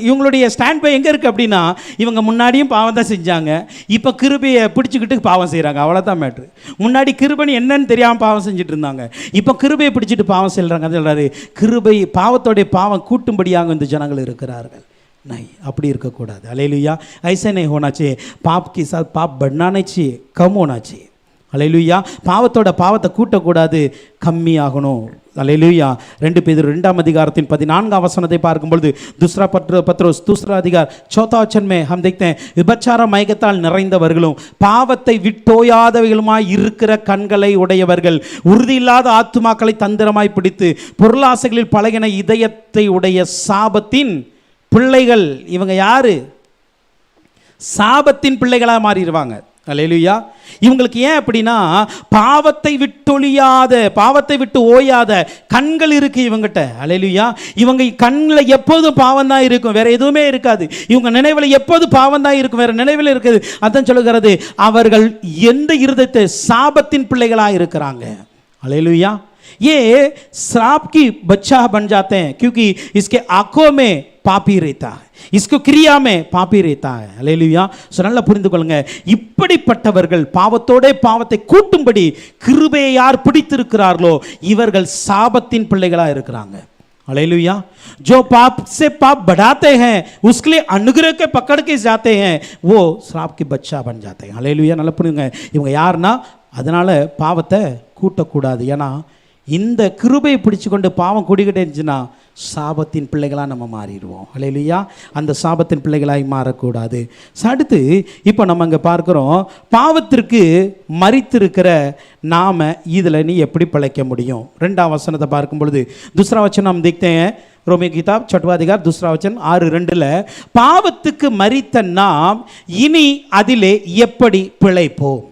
இவங்களுடைய ஸ்டாண்ட் பை எங்கே இருக்குது அப்படின்னா, இவங்க முன்னாடியும் பாவம் தான் செஞ்சாங்க, இப்போ கிருபையை பிடிச்சிக்கிட்டு பாவம் செய்கிறாங்க. அவ்வளோதான் மேட்ரு. முன்னாடி கிருபைன்னு என்னன்னு தெரியாமல் பாவம் செஞ்சுட்டு இருந்தாங்க, இப்போ கிருபையை பிடிச்சிட்டு பாவம் செய்கிறாங்க. சொல்கிறாரு, கிருபை பாவத்தோடைய பாவம் கூட்டும்படியாக இந்த ஜனங்கள் இருக்கிறார்கள். नहीं, அப்படி இருக்கக்கூடாது. அல்லேலூயா. ऐसे नहीं होना चाहिए. पाप के साथ पाप बढ़ना नहीं चाहिए, कम होना चाहिए. அல்லேலூயா. பாவத்தோட பாவத்தை கூட்டக்கூடாது, கம்மி ஆகணும். அல்லேலூயா. 2 பேதுரு 2:14 வசனத்தை பார்க்கும்பொழுது, दूसरा पत्रोस 2 அதிகார் 4 वचन में हम देखते हैं, விபச்சார மயக்கத்தால் நிறைந்தவர்களும் பாவத்தை விட்டோயாதவர்களுமாய் இருக்கிற கண்களை உடையவர்கள், உறுதியில்லாத ஆத்துமாக்களை தந்திரமாய் பிடித்து பொருளாசைகளில் பழகின இதயத்தை உடைய சாபத்தின் பிள்ளைகள். இவங்க யாரு? சாபத்தின் பிள்ளைகளாக மாறிடுவாங்க. அல்லேலூயா. இவங்களுக்கு ஏன் அப்படின்னா பாவத்தை விட்டு ஓயாத கண்கள் இருக்கு இவங்கிட்ட. அல்லேலூயா. இவங்க கண்ணில் எப்போதும் பாவம் தான் இருக்கும், வேற எதுவுமே இருக்காது. இவங்க நினைவில் எப்போதும் பாவம் தான் இருக்கும், வேற நினைவில் இருக்குது. அதான் சொல்லுகிறது, அவர்கள் எந்த இருதயத்தை சாபத்தின் பிள்ளைகளாக இருக்கிறாங்க. அல்லேலூயா. ये श्राप की बच्चा बन जाते हैं क्योंकि इसके आंखों में पापी रहता है, इसको क्रिया में पापी रहता है. அல்லேலூயா. சோ நல்லா புரிந்து கொள்ளுங்க, இப்படிப்பட்டவர்கள் பாவத்தோட பாவத்தை கூட்டும்படி கிருபையை யார் பிடித்திருக்கிறார்களோ இவர்கள் சாபத்தின் பிள்ளைகளா இருக்கிறாங்க. हालेलुया. जो पाप से पाप बढ़ाते हैं उसके लिए अनुग्रह के पकड़ के जाते हैं, वो श्राप की बच्चा बन जाते हैं. हालेलुया. நல்லா புரியுங்க, இவங்க யாருன்னா அதனால பாவத்தை கூட்டக்கூடாது. ஏன்னா இந்த கிருபையை பிடிச்சு கொண்டு பாவம் கூடிக்கிட்டே இருந்துச்சுன்னா சாபத்தின் பிள்ளைகளாக நம்ம மாறிடுவோம். அல்லேலூயா. அந்த சாபத்தின் பிள்ளைகளாக மாறக்கூடாது. அடுத்து இப்போ நம்ம அங்கே பார்க்குறோம், பாவத்திற்கு மரித்திருக்கிற நாம் இதில் நீ எப்படி பிழைக்க முடியும்? 2ஆம் வசனத்தை பார்க்கும் பொழுது दूसरा वचन हम देखते हैं, रोमी किताब 6वां अधिकार 2 वचन 6:2, பாவத்துக்கு மரித்த நாம் இனி அதிலே எப்படி பிழைப்போம்?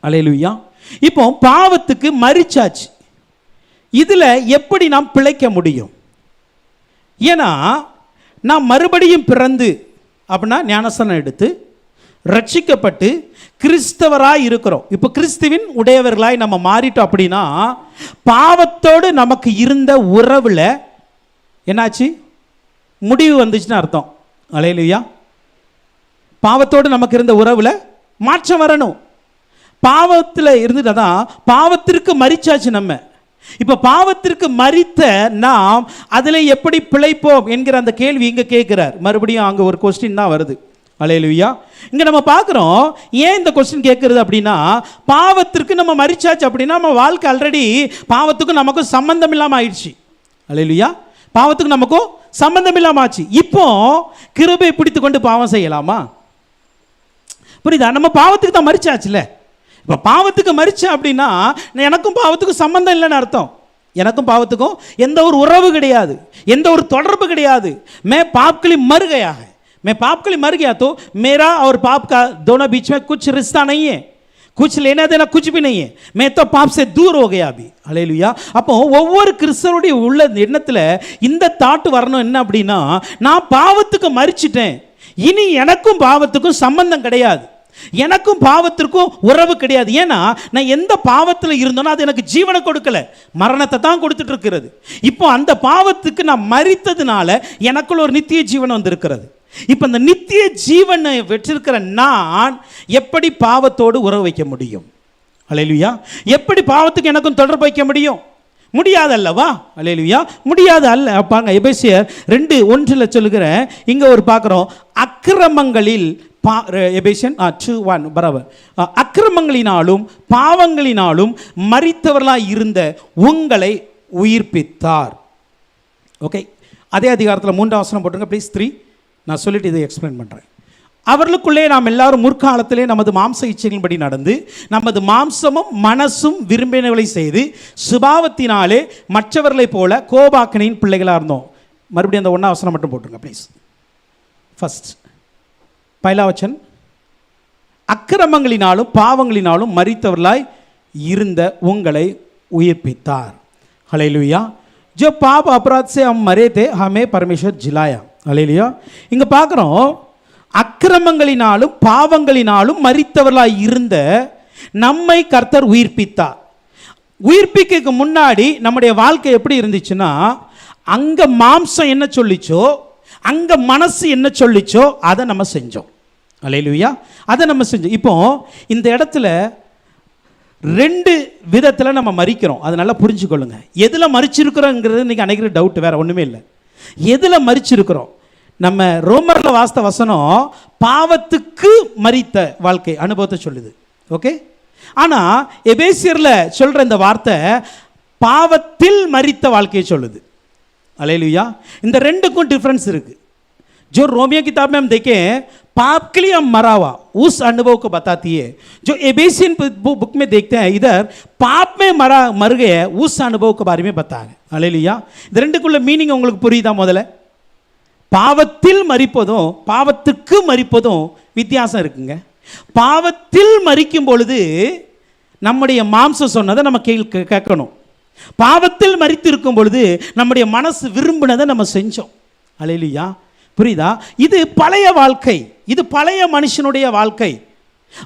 அல்லேலூயா. இப்போ பாவத்துக்கு மரிச்சாச்சு, இதில் எப்படி நாம் பிழைக்க முடியும்? ஏன்னா நாம் மறுபடியும் பிறந்து அப்படின்னா ஞானஸ்நானம் எடுத்து ரட்சிக்கப்பட்டு கிறிஸ்தவராய் இருக்கிறோம். இப்போ கிறிஸ்துவின் உடையவர்களாய் நம்ம மாறிட்டோம் அப்படின்னா பாவத்தோடு நமக்கு இருந்த உறவில் என்னாச்சு? முடிவு வந்துச்சுன்னு அர்த்தம். அல்லேலூயா. பாவத்தோடு நமக்கு இருந்த உறவில் மாற்றம் வரணும். பாவத்தில் இருந்துட்டு தான் பாவத்திற்கு மரிச்சாச்சு நம்ம. இப்போ பாவத்திற்கு மரித்த நாம் அதில் எப்படி பிழைப்போம் என்கிற அந்த கேள்வி இங்கே கேட்குறார். மறுபடியும் அங்கே ஒரு கொஸ்டின் தான் வருது. அல்லேலூயா. இங்கே நம்ம பார்க்குறோம், ஏன் இந்த கொஸ்டின் கேட்குறது அப்படின்னா, பாவத்திற்கு நம்ம மரிச்சாச்சு அப்படின்னா நம்ம வாழ்க்கை ஆல்ரெடி பாவத்துக்கும் நமக்கும் சம்பந்தம் இல்லாமல் ஆயிடுச்சு. அல்லேலூயா. பாவத்துக்கு நமக்கும் சம்பந்தம் இல்லாமல் ஆச்சு. இப்போ கிருபை பிடித்து கொண்டு பாவம் செய்யலாமா? புரியுதா? நம்ம பாவத்துக்கு தான் மரிச்சாச்சுல. இப்போ பாவத்துக்கு மரிச்சேன் அப்படின்னா எனக்கும் பாவத்துக்கும் சம்பந்தம் இல்லைன்னு அர்த்தம். எனக்கும் பாவத்துக்கும் எந்த ஒரு உறவு கிடையாது, எந்த ஒரு தொடர்பு கிடையாது. मैं पाप के लिए मर गया है, मैं पाप के लिए मर गया तो मेरा और पाप का दोनों बीच में कुछ रिश्ता नहीं है, कुछ लेना देना कुछ भी नहीं है. मैं तो पाप से दूर हो गया अभी. அல்லேலூயா. அப்போ ஒவ்வொரு கிறிஸ்தவனுடைய உள்ள எண்ணத்தில் இந்த தாட் வரணும். என்ன அப்படின்னா, நான் பாவத்துக்கு மரிச்சிட்டேன், இனி எனக்கும் பாவத்துக்கும் சம்பந்தம் கிடையாது, எனக்கும் பாவத்திற்கும் உறவு கிடையாது. ஏன்னா நான் எந்த பாவத்தில் இருந்தோனோ அது எனக்கு ஜீவனை கொடுக்கல, மரணத்தை தான் கொடுத்துட்டு இருக்கிறது. இப்போ அந்த பாவத்துக்கு நான் மரித்ததுனால எனக்குள்ள ஒரு நித்திய ஜீவன் வந்திருக்கிறது. இப்போ அந்த நித்திய ஜீவனை வெற்றிருக்கிற நான் எப்படி பாவத்தோடு உறவு வைக்க முடியும்? அல்லேலூயா. எப்படி பாவத்துக்கு எனக்கும் தொடர்பு வைக்க முடியும்? முடியாது அல்லவா? அல்லேலூயா. முடியாது அல்ல. பாருங்க, எபேசியர் 2:1 சொல்லுகிற இங்கே ஒரு பார்க்குறோம், அக்கிரமங்களில் எபேசியன் 2:1 பரவர், அக்கிரமங்களினாலும் பாவங்களினாலும் மரித்தவர்களாக இருந்த உங்களை உயிர்ப்பித்தார். ஓகே, அதே அதிகாரத்தில் 3ஆம் வசனம் போட்டுருங்க ப்ளீஸ். 3 நான் சொல்லிட்டு இதை எக்ஸ்பிளைன் பண்ணுறேன். அவர்களுக்குள்ளே நாம் எல்லாரும் முற்காலத்திலே நமது மாம்ச இச்சைகளின்படி நடந்து நமது மாம்சமும் மனசும் விரும்பினவர்களை செய்து சுபாவத்தினாலே மற்றவர்களைப் போல கோபாக்கனின் பிள்ளைகளாக இருந்தோம். மறுபடியும் அந்த 1ஆம் வசனம் மட்டும் போட்டுருங்க ப்ளீஸ். ஃபர்ஸ்ட் पहला वचन, அக்கிரமங்களினாலும் பாவங்களினாலும் மரித்தவர்களாய் இருந்த உங்களை உயிர்ப்பித்தார். हालेलुया. जो पाप अपराध से हम मरे थे हमें परमेश्वर जिलाया. हालेलुया. இங்க பார்க்குறோம், அக்கிரமங்களினாலும் பாவங்களினாலும் மரித்தவர்களாய் இருந்த நம்மை கர்த்தர் உயிர்ப்பித்தார். உயிர்ப்பிக்க முன்னாடி நம்முடைய வாழ்க்கை எப்படி இருந்துச்சுன்னா, அங்க மாம்சம் என்ன சொல்லிச்சோ, அங்க மனசு என்ன சொல்லிச்சோ அதை நம்ம செஞ்சோம். அல்லேலூயா. அதை நம்ம செஞ்சோம். இப்போ இந்த இடத்துல 2 விதத்தில் நம்ம மரிக்கிறோம். அதை நல்லா புரிஞ்சுக்கொள்ளுங்க. எதில் மரிச்சிருக்கிறோங்கிறது இன்றைக்கி அனைக்கிற டவுட், வேறு ஒன்றுமே இல்லை. எதில் மரிச்சிருக்கிறோம்? நம்ம ரோமரில் வாஸ்த வசனம் பாவத்துக்கு மரித்த வாழ்க்கை அனுபவத்தை சொல்லுது. ஓகே. ஆனால் எபேசியரில் சொல்கிற இந்த வார்த்தை பாவத்தில் மரித்த வாழ்க்கையை சொல்லுது. அல்லேலூயா. இந்த 2க்கும் டிஃப்ரென்ஸ் இருக்குது. जो रोमियो किताब में हम देखें, पाप के लिए हम मरा हुआ उस अनुभव को बताती है. जो एबेसियन बुक में देखते हैं, इधर पाप में मर गए उस अनुभव के बारे में बता है. हालेलुया. இந்த ரெண்டுக்குள்ள மீனிங் உங்களுக்கு புரியுதா? முதல்ல பாவத்தில் மரிப்பதும் பாவத்துக்கு மரிப்பதும் வித்தியாசம் இருக்குங்க. பாவத்தில் பாவத்தில் மரிக்கும் பொழுது நம்முடைய மாம்சம் சொன்னதை நம்ம கேட்கணும். பாவத்தில் மரித்து இருக்கும் பொழுது நம்முடைய மனசு விரும்பினதை நம்ம செஞ்சோம். அல்லேலூயா, புரியுதா? இது பழைய வாழ்க்கை, இது பழைய மனுஷனுடைய வாழ்க்கை.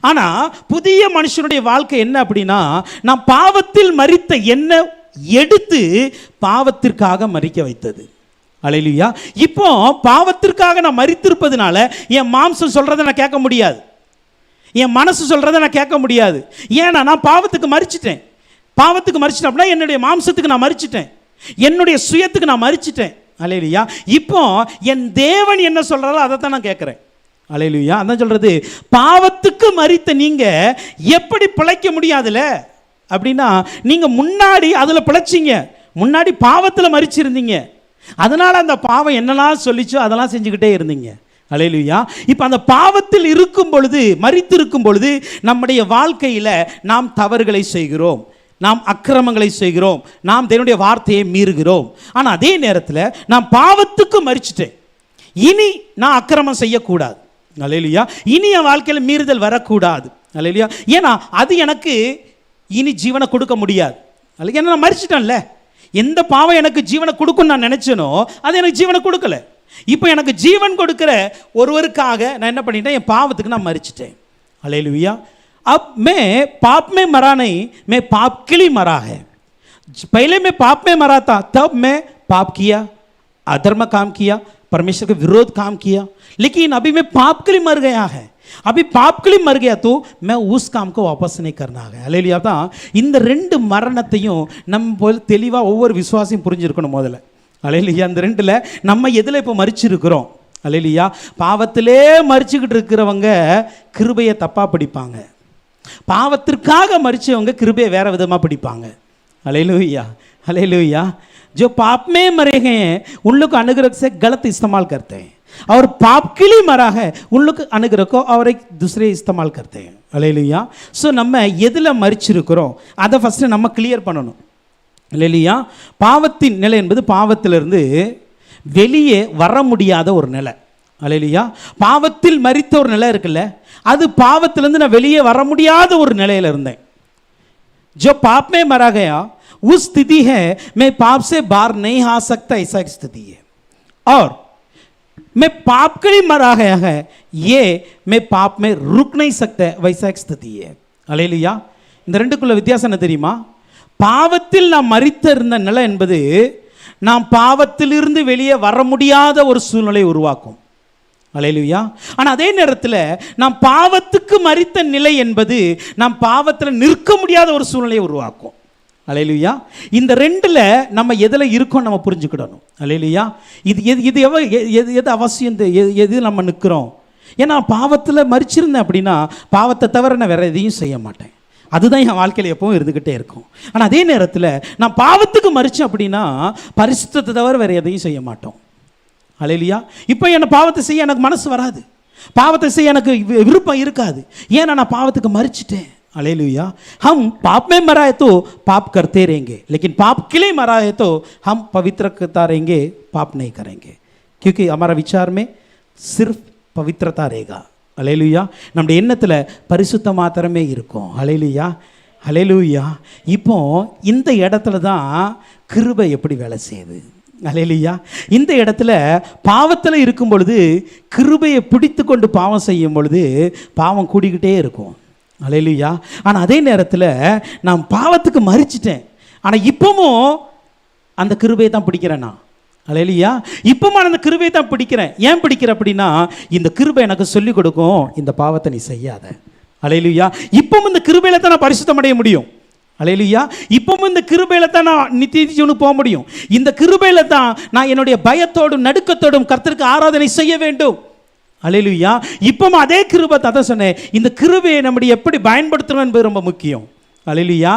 ஆனால் புதிய மனுஷனுடைய வாழ்க்கை என்ன அப்படின்னா, நான் பாவத்தில் மரித்த என்னை எடுத்து பாவத்திற்காக மரிக்க வைத்தது. அல்லேலூயா. இப்போ பாவத்திற்காக நான் மரித்திருப்பதுனால என் மாம்சம் சொல்கிறத நான் கேட்க முடியாது, என் மனசு சொல்கிறத நான் கேட்க முடியாது. ஏன்னா நான் பாவத்துக்கு மரிச்சிட்டேன். பாவத்துக்கு மரிச்சிட்டேன் அப்படின்னா என்னுடைய மாம்சத்துக்கு நான் மரிச்சிட்டேன், என்னுடைய சுயத்துக்கு நான் மரிச்சிட்டேன். அல்லேலூயா. இப்போ என் தேவன் என்ன சொல்கிறாரோ அதை தான் நான் கேட்குறேன். அல்லேலூயா. அதான் சொல்கிறது, பாவத்துக்கு மரித்த நீங்கள் எப்படி பிழைக்க முடியாதுல்ல அப்படின்னா, நீங்கள் முன்னாடி அதில் பிழைச்சிங்க, முன்னாடி பாவத்தில் மரிச்சிருந்தீங்க, அதனால் அந்த பாவம் என்னெல்லாம் சொல்லிச்சோ அதெல்லாம் செஞ்சுக்கிட்டே இருந்தீங்க. அல்லேலூயா. இப்போ அந்த பாவத்தில் இருக்கும் பொழுது, மரித்திருக்கும் பொழுது நம்முடைய வாழ்க்கையில் நாம் தவறுகளை செய்கிறோம், நாம் அக்கிரமங்களை செய்கிறோம், நாம் தேவனுடைய வார்த்தையை மீறுகிறோம். ஆனால் அதே நேரத்தில் நான் பாவத்துக்கு மரிச்சிட்டேன், இனி நான் அக்கிரமம் செய்யக்கூடாது. அல்லேலூயா. இனி என் வாழ்க்கையில் மீறுதல் வரக்கூடாது. அல்லேலூயா. ஏன்னா அது எனக்கு இனி ஜீவனை கொடுக்க முடியாது. ஏன்னா நான் மரிச்சிட்டேன்ல, எந்த பாவம் எனக்கு ஜீவனை கொடுக்குன்னு நான் நினச்சேனோ அது எனக்கு ஜீவனை கொடுக்கல. இப்போ எனக்கு ஜீவன் கொடுக்குற ஒருவருக்காக நான் என்ன பண்ணிட்டேன், என் பாவத்துக்கு நான் மரிச்சிட்டேன். அல்லேலூயா. अब मैं पाप में मरा नहीं, मैं पाप के लिए मरा है. पहले मैं पाप में मरा था, तब मैं पाप किया, अधर्म काम किया, परमेश्वर के विरोध काम किया. लेकिन अभी मैं पाप के लिए मर गया है, अभी पाप के लिए मर गया तो मैं उस काम को वापस नहीं करना है. அல்லேலூயா. தான் இந்த ரெண்டு மரணத்தையும் நம்ம தெளிவாக ஒவ்வொரு விசுவாசியும் புரிஞ்சிருக்கணும் முதல்ல. அல்லேலூயா. இந்த ரெண்டில் நம்ம எதில் இப்போ மரிச்சிருக்கிறோம்? அல்லேலூயா. பாவத்திலே மரிச்சுக்கிட்டு இருக்கிறவங்க கிருபையை தப்பாக படிப்பாங்க, பாவத்திற்காக மரிச்சவங்க கிருபையை வேற விதமாக படிப்பாங்க. அல்லேலூயா. அல்லேलूया. जो पाप में मरे हैं उन लोग अनुग्रह से गलत इस्तेमाल करते हैं, और पाप के लिए मरा है उन लोग अनुग्रह को और एक दूसरे इस्तेमाल करते हैं. அல்லேலூயா. ஸோ நம்ம எதில் மரிச்சிருக்கிறோம் அதை ஃபஸ்ட்டு நம்ம கிளியர் பண்ணணும். அல்லேலூயா. பாவத்தின் நிலை என்பது பாவத்திலிருந்து வெளியே வர முடியாத ஒரு நிலை. அல்லேலூயா. பாவத்தில் மரித்த ஒரு நிலை இருக்குல்ல, அது பாவத்திலிருந்து நான் வெளியே வர முடியாத ஒரு நிலையில் இருந்தேன். जो पाप में मरा गया उस स्थिति है, मैं पाप से बाहर नहीं आ सकता, ऐसा एक स्थिति है. और मैं पाप के लिए मरा गया है, ये मैं पाप में रुक नहीं सकता, वैसा एक स्थिति है. அல்லேலூயா. இந்த ரெண்டுக்குள்ள வித்தியாசம் என்ன தெரியுமா? பாவத்தில் நாம் மரித்த இருந்த நிலை என்பது நாம் பாவத்திலிருந்து வெளியே வர முடியாத ஒரு சூழ்நிலை உருவாக்கும். அல்லேலூயா. ஆனால் அதே நேரத்தில் நாம் பாவத்துக்கு மரித்த நிலை என்பது நாம் பாவத்தில் நிற்க முடியாத ஒரு சூழ்நிலையை உருவாக்கும். அல்லேலூயா. இந்த ரெண்டில் நம்ம எதில் இருக்கோம் நம்ம புரிஞ்சுக்கிடணும். அல்லேலூயா. இது எது எது அவசியம், எது நம்ம நிற்கிறோம்? ஏன்னா பாவத்தில் மரிச்சிருந்தேன் அப்படின்னா பாவத்தை தவிர நான் வேறு எதையும் செய்ய மாட்டேன், அதுதான் என் வாழ்க்கையில் எப்பவும் இருந்துக்கிட்டே இருக்கும். ஆனால் அதே நேரத்தில் நான் பாவத்துக்கு மரித்தேன் அப்படின்னா பரிசுத்தத்தை தவிர வேறு எதையும் செய்ய மாட்டோம். அல்லேலூயா. இப்போ என்னை பாவத்தை செய்ய எனக்கு மனசு வராது, பாவத்தை செய்ய எனக்கு விருப்பம் இருக்காது, ஏன்னா நான் பாவத்துக்கு மரிச்சிட்டேன். அல்லேलूया. हम पाप में मरा है तो पाप करते रहेंगे, लेकिन पाप के लिए मरा है तो हम पवित्रता रहेंगे, पाप नहीं करेंगे, क्योंकि हमारा विचार में सिर्फ पवित्रता रहेगा. அல்லேலூயா. நம்முடைய எண்ணத்தில் பரிசுத்த மாத்திரமே இருக்கும். அல்லேலூயா. அல்லேலூயா. இப்போ இந்த இடத்துல தான் கிருபை எப்படி வேலை செய்யுது. அல்லேலூயா. இந்த இடத்துல பாவத்தில் இருக்கும் பொழுது கிருபையை பிடித்து கொண்டு பாவம் செய்யும் பொழுது பாவம் கூடிக்கிட்டே இருக்கும். அல்லேலூயா. ஆனால் அதே நேரத்தில் நான் பாவத்துக்கு மரிச்சிட்டேன், ஆனால் இப்போவும் அந்த கிருபையை தான் பிடிக்கிறேன் நான். அல்லேலூயா. இப்போவும் அந்த கிருபையை தான் பிடிக்கிறேன். ஏன் பிடிக்கிறேன் அப்படின்னா இந்த கிருபை எனக்கு சொல்லிக் கொடுக்கும், இந்த பாவத்தை நீ செய்யாத. அல்லேலூயா. இப்போவும் இந்த கிருபையில் தான் நான் பரிசுத்தம் அடைய முடியும். அல்லேலூயா. இப்போவும் இந்த கிருபையில் தான் நான் நித்திய ஜீவனுக்கு போக முடியும். இந்த கிருபையில் தான் நான் என்னுடைய பயத்தோடும் நடுக்கத்தோடும் கர்த்தருக்கு ஆராதனை செய்ய வேண்டும். அல்லேலூயா. இப்போவும் அதே கிருபை தான் சொன்னேன், இந்த கிருபையை நம்முடைய எப்படி பயன்படுத்தணும் என்பது ரொம்ப முக்கியம். அல்லேலூயா.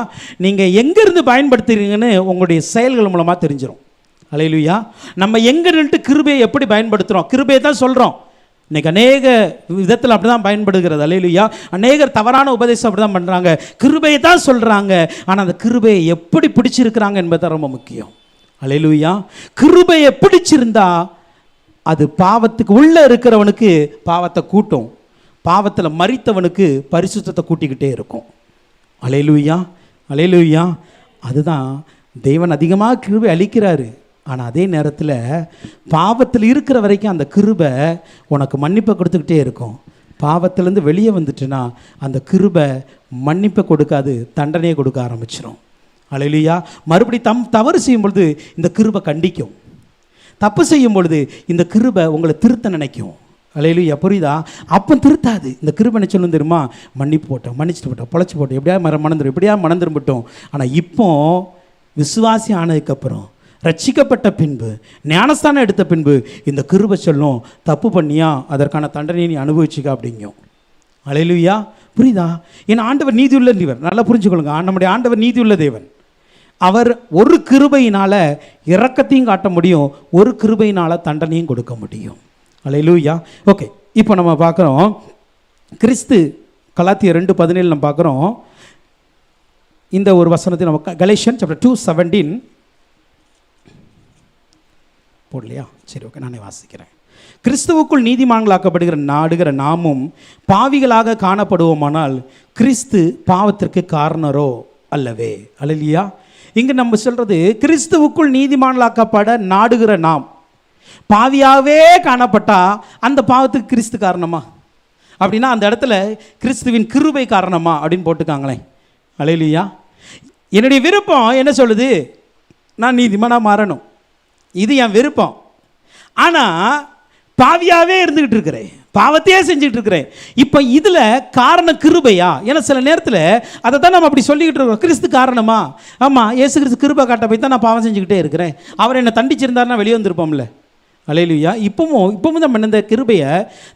நீங்கள் எங்கேருந்து பயன்படுத்துறீங்கன்னு உங்களுடைய செயல்கள் மூலமாக தெரிஞ்சிடும். அல்லேலூயா. நம்ம எங்கே நின்று கிருபையை எப்படி பயன்படுத்துகிறோம், கிருபையை தான் சொல்கிறோம். இன்றைக்கி அநேக விதத்தில் அப்படி தான் பயன்படுகிறது. அல்லேலூயா. அநேகர் தவறான உபதேசம் அப்படி தான் பண்ணுறாங்க, கிருபையை தான் சொல்கிறாங்க, ஆனால் அந்த கிருபையை எப்படி பிடிச்சிருக்கிறாங்க என்பது தான் ரொம்ப முக்கியம். அல்லேலூயா. கிருபையை பிடிச்சிருந்தா அது பாவத்துக்கு உள்ளே இருக்கிறவனுக்கு பாவத்தை கூட்டும், பாவத்தில் மரித்தவனுக்கு பரிசுத்தத்தை கூட்டிக்கிட்டே இருக்கும். அல்லேலூயா, அல்லேலூயா. அதுதான் தேவன் அதிகமாக கிருபை அளிக்கிறாரு. ஆனால் அதே நேரத்தில் பாவத்தில் இருக்கிற வரைக்கும் அந்த கிருபை உனக்கு மன்னிப்பை கொடுத்துக்கிட்டே இருக்கும். பாவத்திலேருந்து வெளியே வந்துட்டுனா அந்த கிருபை மன்னிப்பை கொடுக்காது, தண்டனையை கொடுக்க ஆரம்பிச்சிடும். அல்லேலூயா. மறுபடி தவறு செய்யும் பொழுது இந்த கிருபை கண்டிக்கும். தப்பு செய்யும் பொழுது இந்த கிருபை உங்களை திருத்த நினைக்கும். அல்லேலூயா, புரியுதா? அப்போ திருத்தாது. இந்த கிருபை என்ன சொல்லணும் தெரியுமா? மன்னிப்பு போட்டோம், மன்னிச்சுட்டு போட்டோம், பொழைச்சி போட்டோம், எப்படியா மணந்துடும், எப்படியா மணந்துரும்பட்டோம். ஆனால் இப்போ விசுவாசி ஆனதுக்கப்புறம், ரட்சிக்கப்பட்ட பின்பு, ஞானஸ்தானம் எடுத்த பின்பு இந்த கிருபை சொல்லும், தப்பு பண்ணியா அதற்கான தண்டனையை நீ அனுபவிச்சுக்க அப்படிங்கும். அல்லேலூயா, புரியுதா? ஏன்னா ஆண்டவர் நீதியுள்ள தேவன். நல்லா புரிஞ்சுக்கொள்ளுங்க, நம்முடைய ஆண்டவர் நீதியுள்ள தேவன். அவர் ஒரு கிருபையினால் இரக்கத்தையும் காட்ட முடியும், ஒரு கிருபையினால் தண்டனையும் கொடுக்க முடியும். அல்லேலூயா. ஓகே, இப்போ நம்ம பார்க்குறோம் கிறிஸ்து கலாத்தியர் 2:17 நம்ம பார்க்குறோம். இந்த ஒரு வசனத்தை நம்ம கலேஷியன் சாப்டர் 2:17 போடலையா? சரி, ஓகே, நானே வாசிக்கிறேன். கிறிஸ்துவுக்குள் நீதிமான்களாக்கப்படுகிற நாடுகிற நாமும் பாவிகளாக காணப்படுவோமானால் கிறிஸ்து பாவத்திற்கு காரணரோ அல்லவே. அல்லேலூயா. இங்கே நம்ம சொல்கிறது, கிறிஸ்துவுக்குள் நீதிமான்களாக்கப்பட நாடுகிற நாம் பாவியாகவே காணப்பட்டா அந்த பாவத்துக்கு கிறிஸ்து காரணமா? அப்படின்னா அந்த இடத்துல கிறிஸ்துவின் கிருபை காரணமா அப்படின்னு போட்டுக்காங்களேன். அல்லேலூயா. என்னுடைய விருப்பம் என்ன சொல்லுது? நான் நீதிமானாக மாறணும், இது என் விருப்பம். ஆனால் பாவியாகவே இருந்துக்கிட்டு இருக்கிறேன், பாவத்தையே செஞ்சுக்கிட்டு இருக்கிறேன். இப்போ இதில் காரணம் கிருபையா? ஏன்னா சில நேரத்தில் அதை தான் நம்ம அப்படி சொல்லிக்கிட்டு இருக்கோம், கிறிஸ்து காரணமா? ஆமாம், இயேசு கிறிஸ்து கிருபை காட்ட போய் தான் நான் பாவம் செஞ்சுக்கிட்டே இருக்கிறேன். அவர் என்னை தண்டிச்சிருந்தாருன்னா வெளியே வந்திருப்போம்ல. அல்லேலூயா. இப்பவும் நம்ம இந்த கிருபையை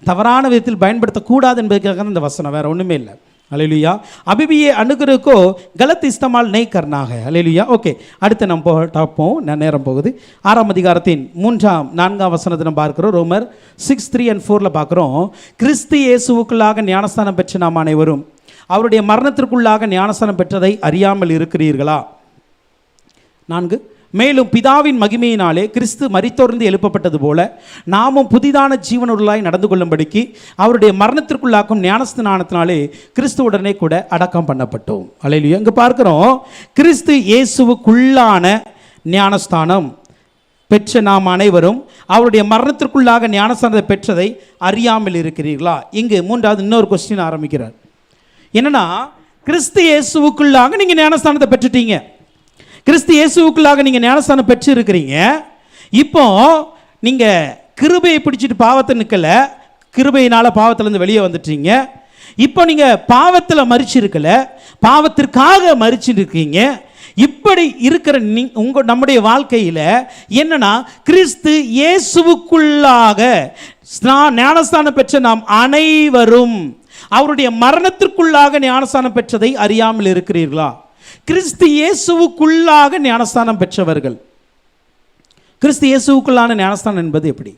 தவறான விதத்தில் பயன்படுத்தக்கூடாது என்பதற்காக தான் இந்த வசனம், வேறு ஒன்றுமே இல்லை. அல்லேலூயா. அபிபியே அணுகிறக்கோ கலத் இஸ்தமால் நெய் கர்னாக. அல்லேலூயா. ஓகே, அடுத்து நம்ம பார்ப்போம், நேரம் போகுது. 6ஆம் அதிகாரத்தின் 3-4 வசனத்தை நம்ம பார்க்குறோம். ரோமர் 6:3 and 4 பார்க்குறோம். கிறிஸ்து இயேசுவுக்குள்ளாக ஞானஸ்தானம் பெற்ற நாம் அனைவரும் அவருடைய மரணத்திற்குள்ளாக ஞானஸ்தானம் பெற்றதை அறியாமல் இருக்கிறீர்களா? 4, மேலும் பிதாவின் மகிமையினாலே கிறிஸ்து மரித்தோர்ந்து எழுப்பப்பட்டது போல நாமும் புதிதான ஜீவனுள்ளாய் நடந்து கொள்ளும்படிக்கு அவருடைய மரணத்திற்குள்ளாக்கும் ஞானஸ்தானத்தினாலே கிறிஸ்துவுடனே கூட அடக்கம் பண்ணப்பட்டோம். அல்லேலூயா. இங்கே பார்க்கிறோம், கிறிஸ்து இயேசுவுக்குள்ளான ஞானஸ்தானம் பெற்ற நாம் அனைவரும் அவருடைய மரணத்திற்குள்ளாக ஞானஸ்தானத்தை பெற்றதை அறியாமல் இருக்கிறீர்களா? இங்கு 3வது இன்னொரு கொஸ்டின் ஆரம்பிக்கிறார். என்னன்னா, கிறிஸ்து இயேசுவுக்குள்ளாக நீங்கள் ஞானஸ்தானத்தை பெற்றுட்டீங்க, கிறிஸ்து இயேசுவுக்குள்ளாக நீங்கள் ஞானஸ்தானம் பெற்று இருக்கிறீங்க. இப்போ நீங்கள் கிருபையை பிடிச்சிட்டு பாவத்தை நிற்கல, கிருபையினால் பாவத்திலேருந்து வெளியே வந்துட்டீங்க. இப்போ நீங்கள் பாவத்தில் மரிச்சிருக்கல, பாவத்திற்காக மரிச்சிருக்கீங்க. இப்படி இருக்கிற நம்முடைய வாழ்க்கையில் என்னன்னா, கிறிஸ்து இயேசுவுக்குள்ளாக ஞானஸ்தானம் பெற்ற நாம் அனைவரும் அவருடைய மரணத்திற்குள்ளாக ஞானஸ்தானம் பெற்றதை அறியாமல் இருக்கிறீர்களா? கிறிஸ்து இயேசுவுக்குள்ளாக ஞானஸ்தானம் பெற்றவர்கள். கிறிஸ்து இயேசுவுக்குள்ளான ஞானஸ்தானம் என்பது எப்படி?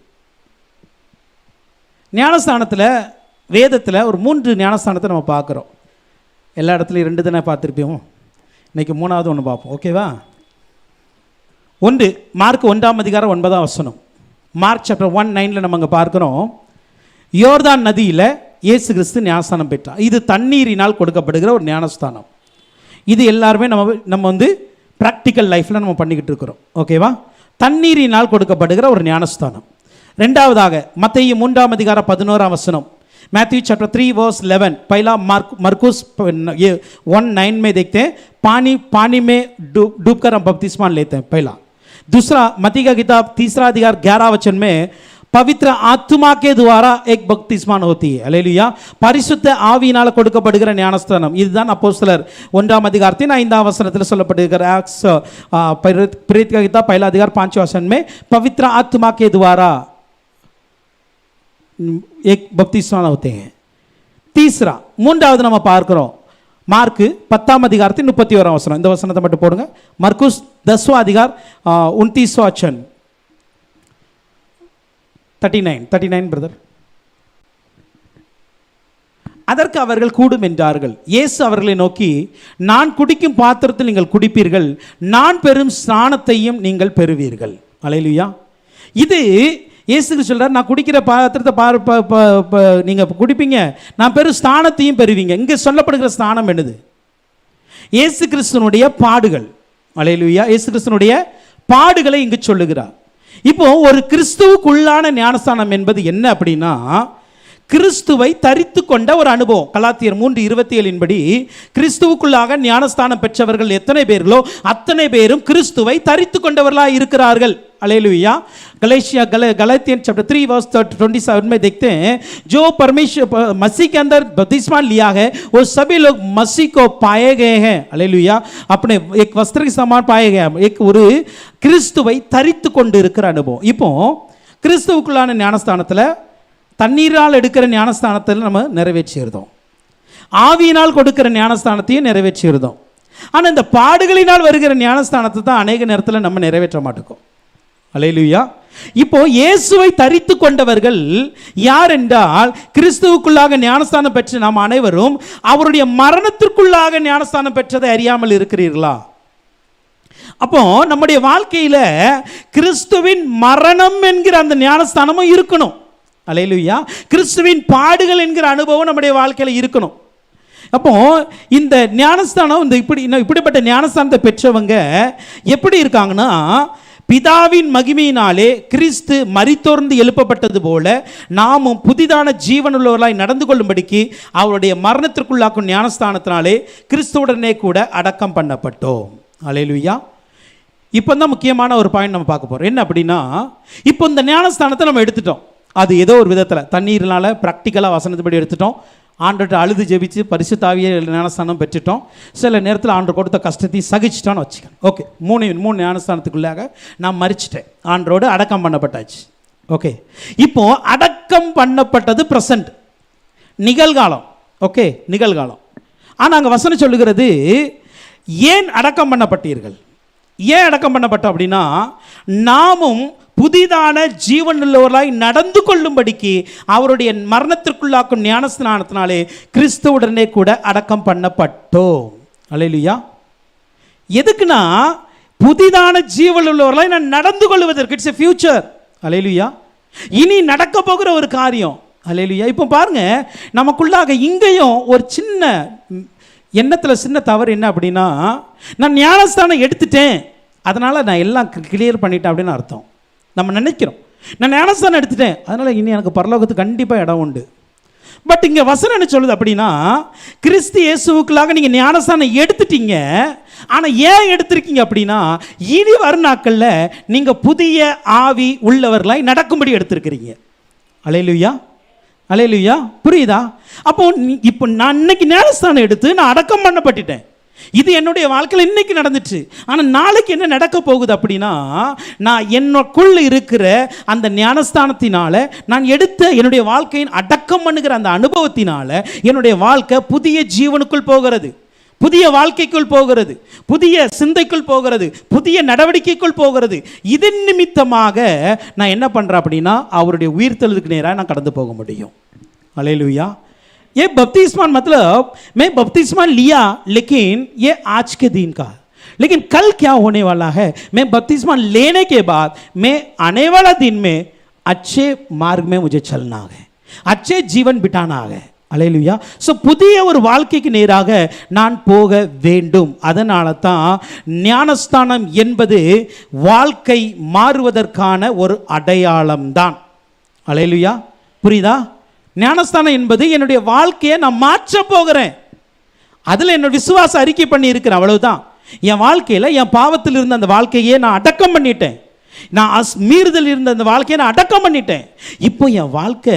ஞானஸ்தானத்தில் வேதத்தில் ஒரு 3 ஞானஸ்தானத்தை நம்ம பார்க்குறோம். எல்லா இடத்துலையும் 2 தானே பார்த்துருப்போம், இன்றைக்கி 3வது ஒன்று பார்ப்போம். ஓகேவா? 1 மார்க் 1ஆம் அதிகாரம் 9ஆம் வசனம். மார்க் சாப்டர் 1:9 நம்ம அங்கே பார்க்குறோம். யோர்தான் நதியில் இயேசு கிறிஸ்து ஞானஸ்தானம் பெற்றார். இது தண்ணீரினால் கொடுக்கப்படுகிற ஒரு ஞானஸ்தானம். இது எல்லாருமே நம்ம ப்ராக்டிக்கல் லைஃப்பில் நம்ம பண்ணிக்கிட்டு இருக்கிறோம். ஓகேவா? தண்ணீரினால் கொடுக்கப்படுகிற ஒரு ஞானஸ்தானம். 2வதாக மத்தேயு 3ஆம் அதிகாரம் 11ஆம் வசனம். Matthew chapter 3 verse 11. पहला मरकुस 1:9 में देखते हैं, पानी में डूब कर हम बपतिस्मा लेते हैं, पहला. दूसरा मत्ती का किताब 3 अधिकार 11 वचन में पवित्र आत्मा के द्वारा एक बपतिस्मा होती है. அல்லேலூயா. பரிசுத்த ஆவியினால் கொடுக்கப்படுகிற ஞானஸ்தானம். இதுதான் அப்போஸ்தலர் 1ஆம் அதிகாரத்தின் 5ஆம் வசனத்தில் சொல்லப்படுகிற ஆக்ஸ் प्रेरित का किताब 1 अधिकार 5 वचन में पवित्र आत्मा के द्वारा एक बपतिस्मा होते हैं. तीसरा 3வது நம்ம பார்க்கிறோம், மார்க் 10ஆம் அதிகாரத்தின் 31ஆம் வசனம். இந்த வசனத்தை மட்டும் போடுங்க. மர்குஸ் 10वां अधिकार 29वां वचन 39 பிரதர். அதற்கு அவர்கள் கூடும் என்றார்கள். இயேசு அவர்களை நோக்கி, நான் குடிக்கும் பாத்திரத்தில் நீங்கள் குடிப்பீர்கள், நான் பெறும் ஸ்நானத்தையும் நீங்கள் பெறுவீர்கள். அல்லேலூயா. இது இயேசு கிறிஸ்து சொல்றார், நான் குடிக்கிற பாத்திரத்தை நீங்கள் குடிப்பீங்க, நான் பெரும் ஸ்தானத்தையும் பெறுவீங்க. இங்கே சொல்லப்படுகிற ஸ்தானம் என்னது? இயேசு கிறிஸ்துனுடைய பாடுகள். அல்லேலூயா. இயேசு கிறிஸ்துனுடைய பாடுகளை இங்கு சொல்லுகிறார். இப்போ ஒரு கிறிஸ்துவுக்குள்ளான ஞானஸ்தானம் என்பது என்ன அப்படின்னா, கிறிஸ்துவை தரித்து கொண்ட ஒரு அனுபவம். கலாத்தியர் 3:27 படி கிறிஸ்துவுக்குள்ளாக ஞானஸ்தானம் பெற்றவர்கள் எத்தனை பேர்களோ அத்தனை பேரும் கிறிஸ்துவை தரித்து கொண்டவர்களாக இருக்கிறார்கள். அல்லேலூயா. गलातियन चैप्टर 3 वर्स 27 में देखते हैं, जो परमेश्वर मसीह के अंदर बपतिस्मा लिया है वो सभी लोग मसीह को पाए गए हैं. அல்லேலூயா. अपने एक वस्त्र के समान पाए गए. एक ஒரு கிறிஸ்துவை தரித்து கொண்டு இருக்கிற அனுபவம். இப்போ கிறிஸ்துவுக்குள்ளான ஞானஸ்தானத்தில் தண்ணீரால் எடுக்கிற ஞானஸ்தானத்தில் நம்ம நிறைவேற்றியிருந்தோம், ஆவியினால் கொடுக்கிற ஞானஸ்தானத்தையும் நிறைவேற்றியிருந்தோம். ஆனால் இந்த பாடுகளினால் வருகிற ஞானஸ்தானத்தை தான் அநேக நேரத்தில் நம்ம நிறைவேற்ற மாட்டோம். அல்லேலூயா. இப்போ இயேசுவை தரித்து கொண்டவர்கள் யார் என்றால், கிறிஸ்துவுக்குள்ளாக ஞானஸ்தானம் பெற்ற நாம் அனைவரும் அவருடைய மரணத்திற்குள்ளாக ஞானஸ்தானம் பெற்றதை அறியாமல் இருக்கிறீர்களா? அப்போ நம்முடைய வாழ்க்கையில் கிறிஸ்துவின் மரணம் என்கிற அந்த ஞானஸ்தானமும் இருக்கணும். அல்லேலூயா. கிறிஸ்துவின் பாடுகள் என்கிற அனுபவம் நம்முடைய வாழ்க்கையில் இருக்கணும். அப்போ இந்த ஞானஸ்தானம் இப்படிப்பட்ட ஞானஸ்தானத்தை பெற்றவங்க எப்படி இருக்காங்கன்னா, பிதாவின் மகிமையினாலே கிறிஸ்து மரித்தோர்ந்து எழுப்பப்பட்டது போல நாமும் புதிதான ஜீவனுள்ளவர்களாய் நடந்து கொள்ளும்படிக்கு அவருடைய மரணத்திற்குள்ளாக்கும் ஞானஸ்தானத்தினாலே கிறிஸ்துவுடனே கூட அடக்கம் பண்ணப்பட்டோம். அல்லேலூயா. இப்போ தான் முக்கியமான ஒரு பாயிண்ட் நம்ம பார்க்க போகிறோம். என்ன அப்படின்னா, இப்போ இந்த ஞானஸ்தானத்தை நம்ம எடுத்துட்டோம். அது ஏதோ ஒரு விதத்தில் தண்ணீர்னால ப்ராக்டிக்கலாக வசனத்துப்படி எடுத்துட்டோம். ஆண்டர்கிட்ட அழுது ஜெபிச்சு பரிசுத்த ஆவியை ஞானஸ்தானம் பெற்றுட்டோம். சில நேரத்தில் ஆண்டர் கொடுத்த கஷ்டத்தையும் சகிச்சிட்டோன்னு வச்சுக்கேன். ஓகே, மூணு ஞானஸ்தானத்துக்குள்ளாக நான் மறிச்சிட்டேன், ஆண்டரோடு அடக்கம் பண்ணப்பட்டாச்சு. ஓகே, இப்போ அடக்கம் பண்ணப்பட்டது ப்ரெசண்ட், நிகழ்காலம். ஓகே, நிகழ்காலம். ஆனால் அங்கே வசனம் சொல்லுகிறது, ஏன் அடக்கம் பண்ணப்பட்டீர்கள்? ஏன் அடக்கம் பண்ணப்பட்டோம் அப்படின்னா, நாமும் புதிதான ஜீவனுள்ளவர்களாய் நடந்து கொள்ளும்படிக்கு அவருடைய மரணத்திற்குள்ளாக்கும் ஞானஸ்நானத்தினாலே கிறிஸ்துவுடனே கூட அடக்கம் பண்ணப்பட்டோம். அல்லேலூயா. எதுக்குன்னா, புதிதான ஜீவனுள்ளவர்களாய் நான் நடந்து கொள்வதற்கு. It's a future. அல்லேலூயா. இனி நடக்க போகிற ஒரு காரியம். அல்லேலூயா. இப்போ பாருங்க, நமக்குள்ளாக இங்கேயும் ஒரு சின்ன எண்ணத்தில் சின்ன தவறு என்ன அப்படின்னா, நான் ஞானஸ்தானம் எடுத்துட்டேன் அதனால் நான் எல்லாம் கிளியர் பண்ணிட்டேன் அப்படின்னு அர்த்தம். நம்ம நினைக்கிறோம், நான் ஞானஸ்தானம் எடுத்துட்டேன் அதனால் இனி எனக்கு பரலோகத்துக்கு கண்டிப்பாக இடம் உண்டு. பட் இங்கே வசனம் என்ன சொல்லுது அப்படின்னா, கிறிஸ்து இயேசுவுக்குள்ளாக நீங்கள் ஞானஸ்தானம் எடுத்துட்டீங்க. ஆனால் ஏன் எடுத்திருக்கீங்க அப்படின்னா, இனி வரும் நாட்களில் நீங்கள் புதிய ஆவி உள்ளவர்களாய் நடக்கும்படி எடுத்திருக்கிறீங்க. அல்லேலூயா. அல்லேலூயா. புரியுதா? அப்போ இப்போ நான் இன்னைக்கு ஞானஸ்தானம் எடுத்து நான் அடக்கம் பண்ணப்பட்டுட்டேன். இது என்னுடைய வாழ்க்கையில் இன்னைக்கு நடந்துச்சு. ஆனால் நாளைக்கு என்ன நடக்க போகுது அப்படின்னா, நான் என்னக்குள்ள இருக்கிற அந்த ஞானஸ்தானத்தினால நான் எடுத்த என்னுடைய வாழ்க்கையின் அடக்கம் பண்ணுகிற அந்த அனுபவத்தினால என்னுடைய வாழ்க்கை புதிய ஜீவனுக்குள் போகிறது, புதிய வாழ்க்கைக்குள் போகிறது, புதிய சிந்தைக்குள் போகிறது, புதிய நடவடிக்கைக்குள் போகிறது. இதன் நிமித்தமாக நான் என்ன பண்ணுறேன் அப்படின்னா, அவருடைய உயிர்த்தெழுதுக்கு நேராக நான் கடந்து போக முடியும். அல்லேலூயா. ये बपतिस्मा मतलब मैं बपतिस्मा लिया, लेकिन ये आज के दिन का, लेकिन कल क्या होने वाला है, मैं बपतिस्मा लेने के बाद मैं आने वाला दिन में अच्छे मार्ग में मुझे चलना है, अच्छे जीवन बिताना है. அல்லேலூயா. ஸோ புதிய ஒரு வாழ்க்கைக்கு நேராக நான் போக வேண்டும். அதனால தான் ஞானஸ்தானம் என்பது வாழ்க்கை மாறுவதற்கான ஒரு அடையாளம் தான். அல்லேலூயா. புரியுதா? ஞானஸ்தானம் என்பது என்னுடைய வாழ்க்கையை நான் மாற்ற போகிறேன். அதில் என்னோட விசுவாச அறிக்கை பண்ணி இருக்கிறேன், அவ்வளவுதான். என் வாழ்க்கையில் என் பாவத்தில் இருந்த அந்த வாழ்க்கையை நான் அடக்கம் பண்ணிட்டேன். நான் மீறுதல் இருந்த அந்த வாழ்க்கையை நான் அடக்கம் பண்ணிட்டேன். இப்போ என் வாழ்க்கை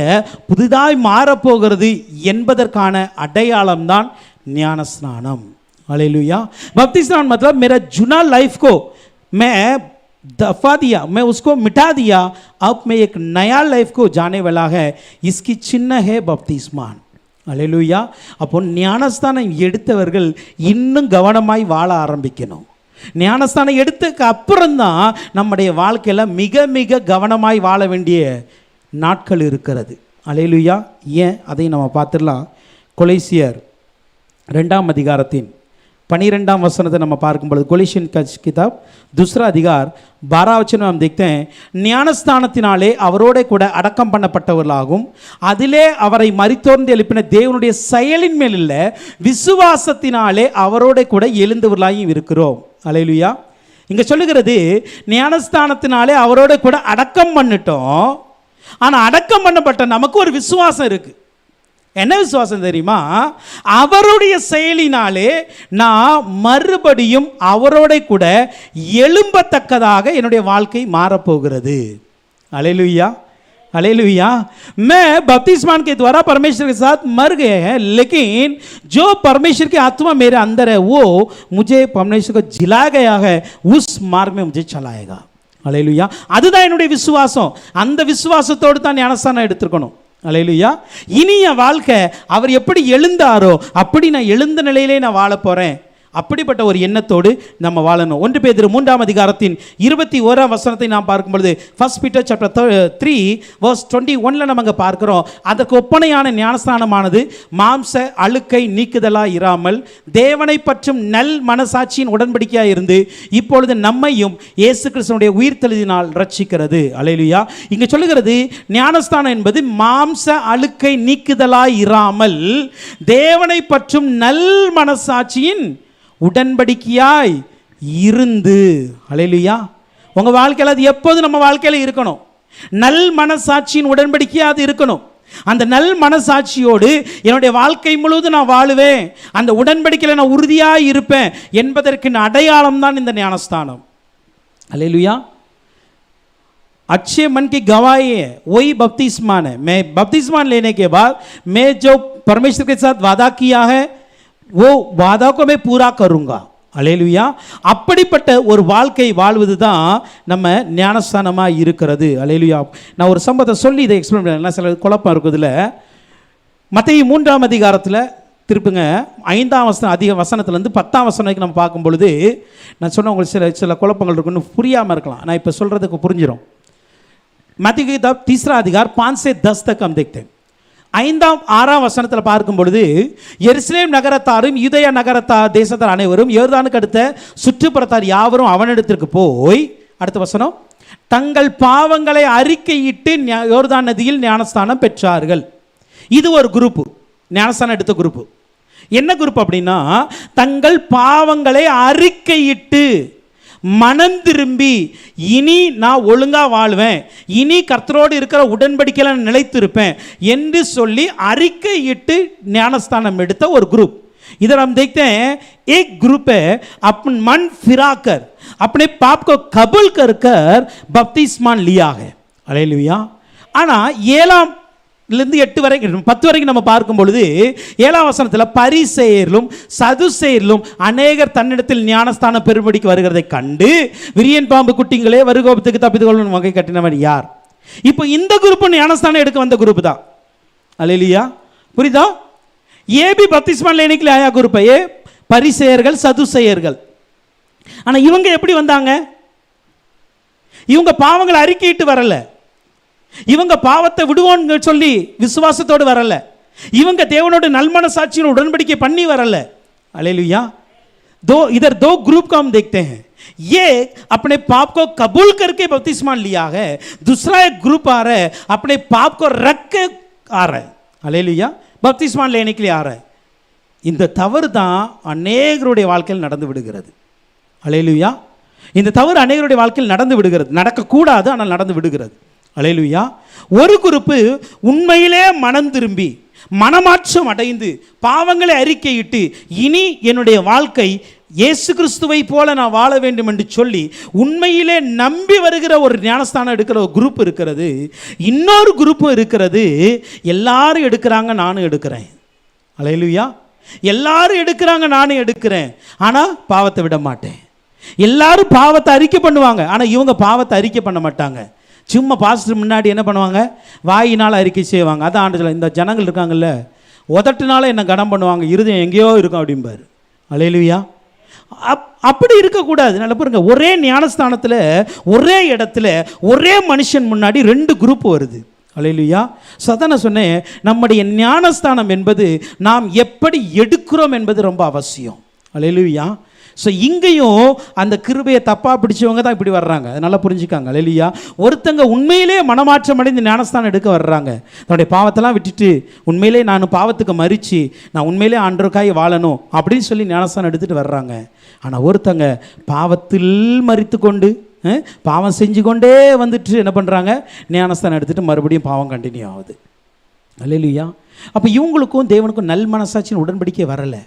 புதிதாய் மாறப்போகிறது என்பதற்கான அடையாளம் தான் ஞானஸ்நானம். அல்லேலூயா. बपतिस्मा मतलब मेरा जुना लाइफ को मैं दफा दिया, मैं उसको मिटा दिया, अब मैं एक नया लाइफ को जाने वाला है, इसकी चिन्ह है बपतिस्मा. அல்லேலூயா. அப்போ ஞானஸ்தானம் எடுத்தவர்கள் இன்னும் கவனமாய் வாழ ஆரம்பிக்கணும். ஞானஸ்தானம் எடுத்ததுக்கு அப்புறம்தான் நம்முடைய வாழ்க்கையில் மிக மிக கவனமாய் வாழ வேண்டிய நாட்கள் இருக்கிறது. அல்லேலூயா. ஏன் அதை நம்ம பார்த்துடலாம். கொலைசியர் 2ஆம் அதிகாரத்தின் 12 वचनத்தை நம்ம பார்க்கும்பொழுது கொலிशियन किताब 2 अधिकार 12 वचन हम देखते हैं, ஞானஸ்தானத்தினாலே அவரோட கூட அடக்கம் பண்ணப்பட்டவர்களாகும், அதிலே அவரை மரித்தோர்ந்து எழுப்பின தேவனுடைய செயலின் மேல் இல்ல விசுவாசத்தினாலே அவரோட கூட எழுந்தவர்களாயும் இருக்கிறோம். அல்லேலூயா. இங்க சொல்லுகிறது ஞானஸ்தானத்தினாலே அவரோட கூட அடக்கம் பண்ணிட்டோம். ஆனா அடக்கம் பண்ணப்பட்ட நமக்கு ஒரு விசுவாசம் இருக்கு. என்ன விசுவாசம் தெரியுமா? அவருடைய செயலினாலே நான் மறுபடியும் அவரோட கூட எழும்பத்தக்கதாக என்னுடைய வாழ்க்கை மாறப்போகிறது. அல்லேलूया, हालेलुया। मैं बपतिस्मान के द्वारा परमेश्वर के साथ मर गए हैं, लेकिन जो परमेश्वर की आत्मा मेरे अंदर है वो मुझे परमेश्वर को जिलाया गया है, उस मार्ग में मुझे चलाएगा. हालेलुया. அதுதான் என்னுடைய விசுவாசம். அந்த விசுவாசத்தோடு தான் ஞானஸ்தானம் எடுத்துக்கணும். அல்லேலூயா. இனி என் வாழ்க்கை அவர் எப்படி எழுந்தாரோ அப்படி நான் எழுந்த நிலையிலே நான் வாழ போறேன். அப்படிப்பட்ட ஒரு எண்ணத்தோடு நம்ம வாழணும். 1 பேதுரு 3 அதிகாரத்தின் 21 வசனத்தை நாம் பார்க்கும் பொழுது, 1 Peter chapter 3 verse 21ல நம்ம பார்க்கிறோம், அதற்கு ஒப்பனையான ஞானஸ்தானமானது மாம்ச அழுக்கை நீக்குதலாய் இராமல் தேவனை பற்றும் நல் மனசாட்சியின் உடன்படிக்கையாய் இருந்து இப்பொழுது நம்மையும் இயேசு கிறிஸ்துவினுடைய உயிர்த்தெழுதினால் ரட்சிக்கிறது. அல்லேலூயா. இங்க சொல்லுகிறது ஞானஸ்தானம் என்பது மாம்ச அழுக்கை நீக்குதலாய் இராமல் தேவனை பற்றும் நல் மனசாட்சியின் உடன்படிக்கையாய் இருந்து. அல்லேலூயா. உங்க வாழ்க்கையில் அது எப்போது நம்ம வாழ்க்கையில் இருக்கணும். நல் மனசாட்சியின் உடன்படிக்கையா அது இருக்கணும். அந்த நல் மனசாட்சியோடு என்னுடைய வாழ்க்கை முழுவதும் நான் வாழுவேன், அந்த உடன்படிக்கையில் நான் உறுதியாக இருப்பேன் என்பதற்கு அடையாளம் தான் இந்த ஞானஸ்தானம். அல்லேலூயா. अच्छे मन की गवाही है, वही बपतिस्मान है. मैं बपतिस्मान लेने के बाद मैं जो परमेश्वर के साथ वादा किया है वो वादा को मैं पूरा करूंगा. அல்லேலூயா. அப்படிப்பட்ட ஒரு வாழ்க்கை வாழ்வது தான் நம்ம ஞானஸ்தானமாக இருக்கிறது. அல்லேலூயா. நான் ஒரு சம்பவத்தை சொல்லி இதை எக்ஸ்பிளைன் பண்ணேன், சில குழப்பம் இருக்குதுல. மத்தேயு 3 அதிகாரத்தில் திருப்புங்க 5 வசனத்துலேருந்து 10 வசனம் வரைக்கும் நம்ம பார்க்கும் பொழுது, நான் சொன்ன உங்களுக்கு சில குழப்பங்கள் இருக்குன்னு புரியாமல் இருக்கலாம். நான் இப்போ சொல்கிறதுக்கு புரிஞ்சிடும். मत्ती की किताब 3 अधिकार 5 से 10 तक हम देखते हैं. 5-6 வசனத்தில் பார்க்கும் பொழுது, எருசலேம் நகரத்தாரும் யூதேயா நகரத்தார் தேசத்தார் அனைவரும் யோர்தானுக்கு அடுத்த சுற்றுப்புறத்தார் யாவரும் அவனிடத்திற்கு போய், அடுத்த வசனம், தங்கள் பாவங்களை அறிக்கையிட்டு யோர்தான் நதியில் ஞானஸ்தானம் பெற்றார்கள். இது ஒரு குரூப், ஞானஸ்தானம் எடுத்த குரூப். என்ன குரூப் அப்படின்னா, தங்கள் பாவங்களை அறிக்கையிட்டு மனம் திரும்பி இனி நான் ஒழுங்கா வாழ்வேன், இனி கர்த்தரோடு இருக்கிற உடன்படிக்கையில் நான் நிலைத்திருப்பேன் என்று சொல்லி அறிக்கையிட்டு ஞானஸ்தானம் எடுத்த ஒரு குரூப். इधर हम देखते हैं एक ग्रुप है अपन मन फिराकर अपने पाप को कबूल कर कर बपतिस्मान लिया है. हालेलुया. ஆனா 7 8 வரைக்கும் 10 வரைக்கும் நம்ம பார்க்கும் பொழுது 7 வசனத்தில் பரிசேயர்களும் சதுசேயர்களும் அநேகர் தன்னிடத்தில் ஞானஸ்தானம் பெறும்படிக்கு வருகிறதை கண்டு, விரியன் பாம்பு குட்டிங்களே வருகோபத்துக்கு தப்பித்துக்கொள்ளும் வகை கட்டினவன் யார்? இப்போ இந்த குரூப் ஞானஸ்தானம் எடுக்க வந்த குரூப் தான். அல்லேலூயா. புரியுதா? ये भी बपतिस्मा लेने के लिए आया ग्रुप है, ये பரிசேயர்கள் சதுசேயர்கள். ஆனா இவங்க எப்படி வந்தாங்க? இவங்க பாவங்களை அறிக்கையிட்டு வரல, இவங்க பாவத்தை விடுவோன்னு சொல்லி விசுவாசத்தோடு வரல, இவங்க தேவனோட நல்மனசாட்சியின் உடன்படிக்கை பண்ணி வரல. அல்லேலூயா. इधर दो ग्रुप को हम देखते हैं. ये अपने पाप को कबूल करके बपतिस्मा लिया है, दूसरा एक ग्रुप आ रहा है अपने पाप को रख के आ रहा है. அல்லேலூயா. பப்திஸ்மான் लेने के लिए आ रहा है. இந்த தவறு தான் அநேகருடைய வாழ்க்கையில் நடந்து விடுகிறது. அல்லேலூயா. இந்த தவறு அநேகருடைய வாழ்க்கையில் நடந்து விடுகிறது. நடக்கக்கூடாது, ஆனால் நடந்து விடுகிறது. அல்லேலூயா. ஒரு குரூப்பு உண்மையிலே மனம் திரும்பி மனமாற்றம் அடைந்து பாவங்களை அறிக்கையிட்டு இனி என்னுடைய வாழ்க்கை இயேசு கிறிஸ்துவை போல நான் வாழ வேண்டும் என்று சொல்லி உண்மையிலே நம்பி வருகிற ஒரு ஞானஸ்தானம் எடுக்கிற ஒரு குரூப் இருக்கிறது. இன்னொரு குரூப்பும் இருக்கிறது, எல்லாரும் எடுக்கிறாங்க நானும் எடுக்கிறேன். அல்லேலூயா. எல்லாரும் எடுக்கிறாங்க நானும் எடுக்கிறேன், ஆனால் பாவத்தை விட மாட்டேன். எல்லாரும் பாவத்தை அறிக்கை பண்ணுவாங்க, ஆனால் இவங்க பாவத்தை அறிக்கை பண்ண மாட்டாங்க. சும்மா பாஸ்டர் முன்னாடி என்ன பண்ணுவாங்க? வாயினால் அறிக்கை செய்வாங்க. அதான் ஆண்டு இந்த ஜனங்கள் இருக்காங்கல்ல, உதட்டுனால என்ன கனம் பண்ணுவாங்க, இருதயம் எங்கேயோ இருக்கும் அப்படிம்பாரு. அல்லேலூயா. அப்படி இருக்கக்கூடாது. நல்ல பாருங்க, ஒரே ஞானஸ்தானத்தில் ஒரே இடத்துல ஒரே மனுஷன் முன்னாடி 2 குரூப் வருது. அல்லேலூயா. சதன சொன்னேன், நம்முடைய ஞானஸ்தானம் என்பது நாம் எப்படி எடுக்கிறோம் என்பது ரொம்ப அவசியம். அல்லேலூயா. ஸோ இங்கேயும் அந்த கிருபையை தப்பாக பிடிச்சவங்க தான் இப்படி வர்றாங்க. அது நல்லா புரிஞ்சுக்காங்க. அல்லேலூயா. ஒருத்தங்க உண்மையிலே மனமாற்றம் அடைந்து ஞானஸ்தானம் எடுக்க வர்றாங்க. தன்னுடைய பாவத்தெல்லாம் விட்டுட்டு உண்மையிலே நான் பாவத்துக்கு மறித்து நான் உண்மையிலே ஆண்டவருக்காய் வாழணும் அப்படின்னு சொல்லி ஞானஸ்தானம் எடுத்துகிட்டு வர்றாங்க. ஆனால் ஒருத்தங்க பாவத்தில் மறித்து கொண்டு பாவம் செஞ்சு கொண்டே வந்துட்டு என்ன பண்ணுறாங்க, ஞானஸ்தானம் எடுத்துகிட்டு மறுபடியும் பாவம் கண்டினியூ ஆகுது. அல்லேலூயா. அப்போ இவங்களுக்கும் தேவனுக்கும் நல் மனசாட்சியின் உடன்படிக்கை வரலை.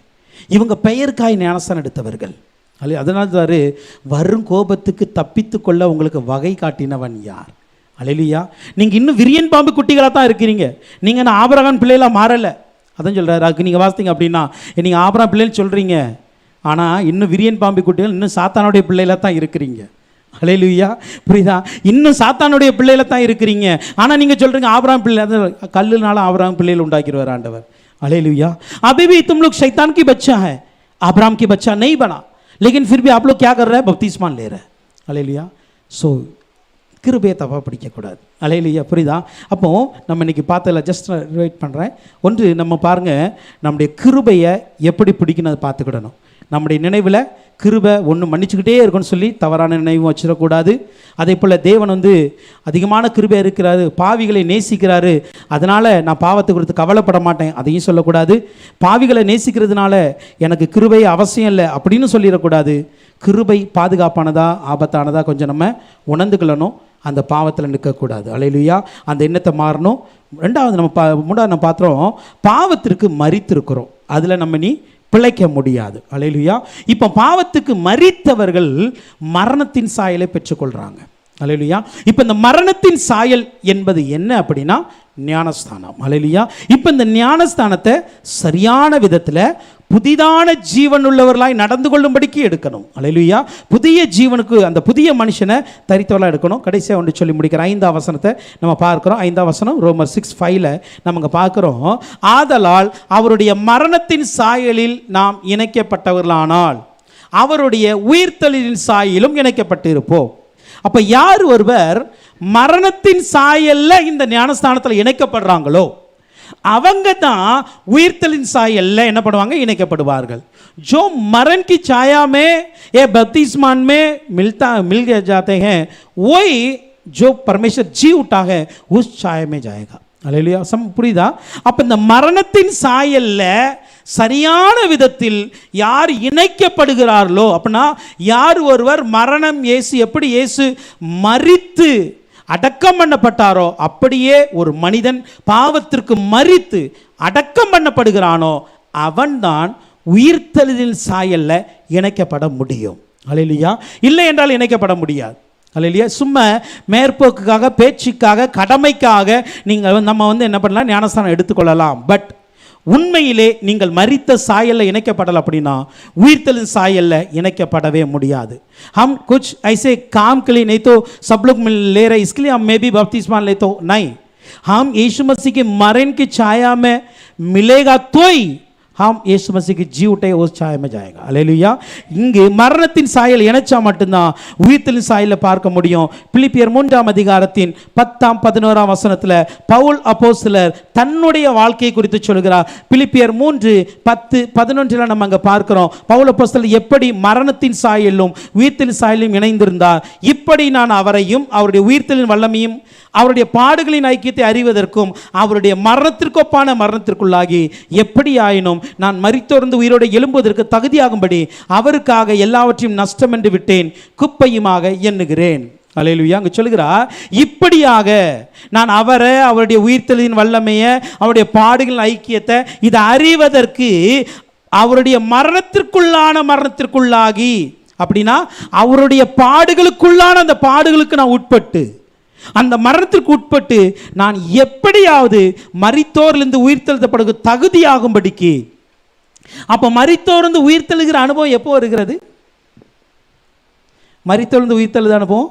இவங்க பெயருக்காய் ஞானஸ்தானம் எடுத்தவர்கள். அதனால தான் வரும் கோபத்துக்கு தப்பித்து கொள்ள உங்களுக்கு வகை காட்டினவன் யார்? அல்லேலூயா. நீங்கள் இன்னும் விரியன் பாம்பு குட்டிகளாக தான் இருக்கிறீங்க. நீங்கள் நான் ஆபிரகாம் பிள்ளைகளாக மாறலை. அதான் சொல்கிறாரு. அதுக்கு நீங்கள் வாசித்தீங்க அப்படின்னா நீங்கள் ஆபிரகாம் பிள்ளைன்னு சொல்கிறீங்க, ஆனால் இன்னும் விரியன் பாம்பு குட்டிகள் இன்னும் சாத்தானுடைய பிள்ளைகளாக தான் இருக்கிறீங்க. அல்லேலூயா. புரியுதா? இன்னும் சாத்தானுடைய பிள்ளையில தான் இருக்கிறீங்க. ஆனால் நீங்கள் சொல்கிறீங்க ஆபிரகாம் பிள்ளை. அது கல்லுனால ஆபிரகாம் பிள்ளைகள் உண்டாக்கிடுவார் ஆண்டவர். அல்லேलुया. अभी भी तुम लोग शैतान की बच्चा है, अब्राहम की बच्चा नहीं बना, लेकिन फिर भी आप लोग क्या कर रहे हैं, बपतिस्मा ले रहे हैं. அல்லேலुया. ஸோ கிருபையை தப்பாக பிடிக்கக்கூடாது. அல்லேலூயா. புரியுதா? அப்போ நம்ம இன்னைக்கு பார்த்ததில் ஜஸ்ட் ரிவைட் பண்ணுறேன். ஒன்று நம்ம பாருங்கள், நம்முடைய கிருபையை எப்படி பிடிக்கணும் அதை பார்த்துக்கிடணும். நம்முடைய நினைவில் கிருபை ஒன்று மன்னிச்சுக்கிட்டே இருக்குன்னு சொல்லி தவறான நினைவும் வச்சிடக்கூடாது. அதே போல் தேவன் அதிகமான கிருபை இருக்கிறாரு, பாவிகளை நேசிக்கிறாரு, அதனால் நான் பாவத்தை குறித்து கவலைப்பட மாட்டேன் அதையும் சொல்லக்கூடாது. பாவிகளை நேசிக்கிறதுனால எனக்கு கிருபை அவசியம் இல்லை அப்படின்னு சொல்லிடக்கூடாது. கிருபை பாதுகாப்பானதா ஆபத்தானதா கொஞ்சம் நம்ம உணர்ந்துக்கலணும். அந்த பாவத்தில் நிற்கக்கூடாது. அல்லேலூயா. அந்த எண்ணத்தை மாறணும். ரெண்டாவது நம்ம பார்த்துறோம், பாவத்திற்கு மரித்திருக்கிறோம், அதில் நம்ம நீ பிழைக்க முடியாது. அல்லேலூயா. இப்போ பாவத்துக்கு மரித்தவர்கள் மரணத்தின் சாயலை பெற்றுக்கொள்கிறாங்க. அல்லேலூயா. இப்போ இந்த மரணத்தின் சாயல் என்பது என்ன அப்படின்னா ஞானஸ்தானம். அல்லேலூயா. இப்போ இந்த ஞானஸ்தானத்தை சரியான விதத்தில் புதிதான ஜீவன் உள்ளவர்களாய் நடந்து கொள்ளும்படிக்கு எடுக்கணும். அல்லேலூயா. புதிய ஜீவனுக்கு அந்த புதிய மனுஷனை தரித்தவர்களாக எடுக்கணும். கடைசியாக ஒன்று சொல்லி முடிக்கிற 5ஆம் வசனத்தை நம்ம பார்க்குறோம். 5ஆம் வசனம் ரோமர் 6:5 நம்ம பார்க்குறோம். ஆதலால் அவருடைய மரணத்தின் சாயலில் நாம் இணைக்கப்பட்டவர்களானால் அவருடைய உயிர்த்தெழுதலின் சாயலிலும் இணைக்கப்பட்டு இருப்போம். அப்போ யார் ஒருவர் மரணத்தின் சாயல்ல இந்த ஞானஸ்தானத்தில் இணைக்கப்படுறாங்களோ அவங்க தான் உயிர்த்தலின் சாயல்ல என்ன பண்ணுவாங்க, இணைக்கப்படுவார்கள். जो मरण की छाया में या बपतिस्मान में मिल जाते हैं वही जो परमेश्वर जी उठा है उस छाया में जाएगा. அல்லேலூயா. புரியுதா? அப்ப இந்த மரணத்தின் சாயல்ல சரியான விதத்தில் யார் இணைக்கப்படுகிறார்களோ, அப்படின்னா யார் ஒருவர் மரணம் எப்படி இயேசு மரித்து அடக்கம் பண்ணப்பட்டாரோ அப்படியே ஒரு மனிதன் பாவத்திற்கு மரித்து அடக்கம் பண்ணப்படுகிறானோ அவன்தான் உயிர்த்தெழுதலின் சாயல்ல இணைக்கப்பட முடியும். அல்லேலூயா. இல்லை என்றால் இணைக்கப்பட முடியாது. அல்லேலூயா. சும்மா மேற்போக்குக்காக, பேச்சுக்காக, கடமைக்காக நீங்கள் நம்ம என்ன பண்ணலாம், ஞானஸ்தானம் எடுத்துக்கொள்ளலாம். பட் உண்மையிலே நீங்கள் மரித்த சாயல்ல இணைக்கப்படல அப்படின்னா உயிர்த்தெழுதலின் சாயல்ல இணைக்கப்படவே முடியாது. हम कुछ ऐसे काम के लिए नहीं तो सब लोग ले रहे, इसके लिए हम मैं भी बपतिस्मा ले तो नहीं, हम यीशु मसीह के मरण की छाया में मिलेगा तो ही हम यीशु मसीह की जी उठे उस छाया में जाएगा. அல்லேலூயா. இங்கே மரணத்தின் சாயல் இணைச்சா மட்டும்தான் உயிர்த்தெழுதலின் சாயலை பார்க்க முடியும். பிலிப்பியர் 3ஆம் அதிகாரத்தின் 10ஆம் 11ஆம் வசனத்தில் பவுல் அப்போஸ்தலர் தன்னுடைய வாழ்க்கையை குறித்து சொல்கிறார். பிலிப்பியர் 3:10-11 நம்ம அங்கே பார்க்கிறோம். பவுல் அப்போஸ்தலர் எப்படி மரணத்தின் சாயலும் உயிர்த்தெழுதலின் சாயலும் இணைந்திருந்தார். இப்படி நான் அவரையும் அவருடைய உயிர்த்தெழுதலின் வல்லமையும் அவருடைய பாடுகளின் ஐக்கியத்தை அறிவதற்கும் அவருடைய மரணத்திற்கொப்பான மரணத்திற்குள்ளாகி எப்படி ஆயினும் நான் மரித்தோர்ந்து உயிரோடு எழும்புவதற்கு தகுதியாகும்படி அவருக்காக எல்லாவற்றையும் நஷ்டம் என்று விட்டேன், குப்பையுமாக எண்ணுகிறேன். அல்லேலூயா. அங்கே சொல்கிறார், இப்படியாக நான் அவருடைய உயிர்த்தெழுதலின் வல்லமையை அவருடைய பாடுகளின் ஐக்கியத்தை இதை அறிவதற்கு அவருடைய மரணத்திற்குள்ளாகி, அப்படின்னா அவருடைய பாடுகளுக்குள்ளான அந்த பாடுகளுக்கு நான் உட்பட்டு, அந்த மரணத்திற்கு உட்பட்டு நான் எப்படியாவது மரித்தோரிலிருந்து உயிர்த்தெழுதப்படுக தகுதியாகும்படிக்கு. அப்ப மரித்தோர்ந்து உயிர்த்தெழுகிற அனுபவம் எப்போ வருகிறது? மரித்தோர்ந்து உயிர்த்தெழுத அனுபவம்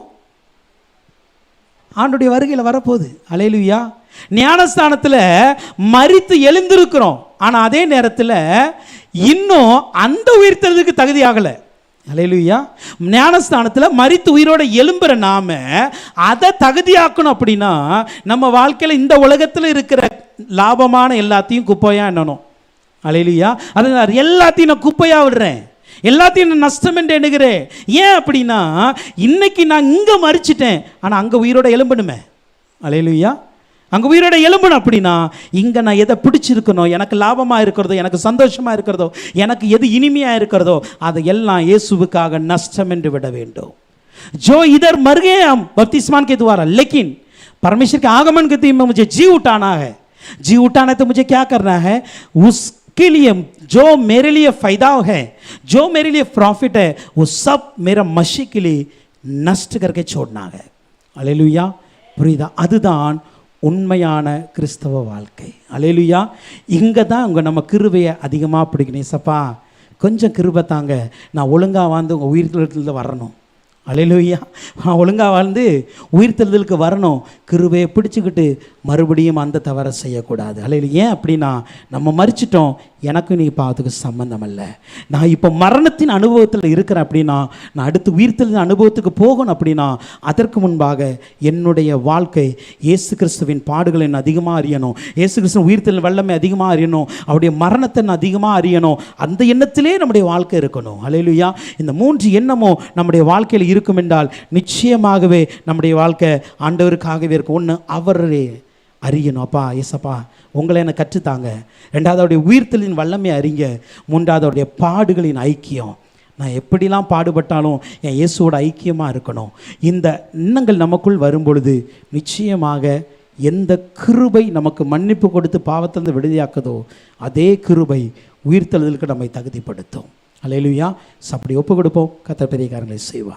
ஆண்டுடைய வருகையில் வரப்போகுது. அல்லேலூயா. ஞானஸ்தானத்தில் மரித்து எழுந்திருக்கிறோம், ஆனால் அதே நேரத்தில் இன்னும் அந்த உயிர்த்தெழுதுக்கு தகுதியாகலை. அல்லேலூயா. ஞானஸ்தானத்தில் மரித்து உயிரோட எழும்புற நாம அதை தகுதியாக்கணும். அப்படின்னா நம்ம வாழ்க்கையில் இந்த உலகத்தில் இருக்கிற லாபமான எல்லாத்தையும் குப்பையா எண்ணணும். அல்லேலூயா. அதனால எல்லாத்தையும் நான் குப்பையா விடுறேன், எல்லாத்தையும் நான் நஷ்டம் என்று எண்ணுகிறேன். ஏன் அப்படின்னா, இன்னைக்கு நான் இங்கே மறிச்சிட்டேன், ஆனால் அங்கே உயிரோட எழும்பணுமே. அல்லேலூயா. அங்கே உயிரோட எழும்பணும். அப்படின்னா இங்கே நான் எதை பிடிச்சிருக்கணும், எனக்கு லாபமாக இருக்கிறதோ, எனக்கு சந்தோஷமாக இருக்கிறதோ, எனக்கு எது இனிமையாக இருக்கிறதோ, அதை எல்லாம் இயேசுவுக்காக நஷ்டம் என்று விட வேண்டும். जो इधर मर गए हम बपतिस्मान के द्वारा, लेकिन परमेश्वर के आगमन के दिन में मुझे जी उठाना है. जी उठाना है तो मुझे क्या करना है, उसके लिए जो मेरे लिए फायदा है, जो मेरे लिए प्रॉफिट है, वो सब मेरा मसीह के लिए नष्ट करके छोड़ना है. அல்லேலூயா. புரியுதா? அதுதான் உண்மையான கிறிஸ்தவ வாழ்க்கை. அல்லேலூயா. இங்கே தான் உங்கள் நம்ம கிருபையை அதிகமாக பிடிக்கணும். சப்பா கொஞ்சம் கிருபை தாங்க, நான் ஒழுங்காக வாழ்ந்து உங்கள் உயிர்த்தெழுதலில் வரணும். அல்லேலூயா. ஒழுங்காக வாழ்ந்து உயிர்த்தெழுதலுக்கு வரணும். கிருபையை பிடிச்சிக்கிட்டு மறுபடியும் அந்த தவறை செய்யக்கூடாது. அல்லேலூயா. ஏன் அப்படின்னா, நம்ம மறிச்சிட்டோம், எனக்கும் நீ பாவத்துக்கு சம்பந்தம் அல்ல. நான் இப்போ மரணத்தின் அனுபவத்தில் இருக்கிறேன் அப்படின்னா, நான் அடுத்து உயிர்த்தெழுதல் அனுபவத்துக்கு போகணும் அப்படின்னா, அதற்கு முன்பாக என்னுடைய வாழ்க்கை இயேசு கிறிஸ்துவின் பாடுகளை நான் அதிகமாக அறியணும், இயேசு கிறிஸ்துவின் உயிர்த்தெழுதல் வல்லமை அதிகமாக அறியணும், அவருடைய மரணத்தை நான் அதிகமாக அறியணும். அந்த எண்ணத்திலே நம்முடைய வாழ்க்கை இருக்கணும். அல்லேலூயா. இந்த 3 எண்ணமும் நம்முடைய வாழ்க்கையில் இருக்கும் என்றால் நிச்சயமாகவே நம்முடைய வாழ்க்கை ஆண்டவருக்காகவே இருக்கும். ஒன்று, அவரே அறியணும். அப்பா ஏசப்பா உங்களை என்னை கற்றுத்தாங்க. 2வது, அவருடைய உயிர்த்தெழுதலின் வல்லமை அறிங்க. 3வது, அவருடைய பாடுகளின் ஐக்கியம். நான் எப்படிலாம் பாடுபட்டாலும் என் இயேசுவோட ஐக்கியமாக இருக்கணும். இந்த எண்ணங்கள் நமக்குள் வரும்பொழுது நிச்சயமாக எந்த கிருபை நமக்கு மன்னிப்பு கொடுத்து பாவத்திலிருந்து விடுதலையாக்குதோ, அதே கிருபை உயிர்த்தெழுதலுக்கு நம்மை தகுதிப்படுத்தும். அல்லேலூயா. அப்படி ஒப்பு கொடுப்போம். கர்த்தர் பெரிய காரியங்களை செய்வார்.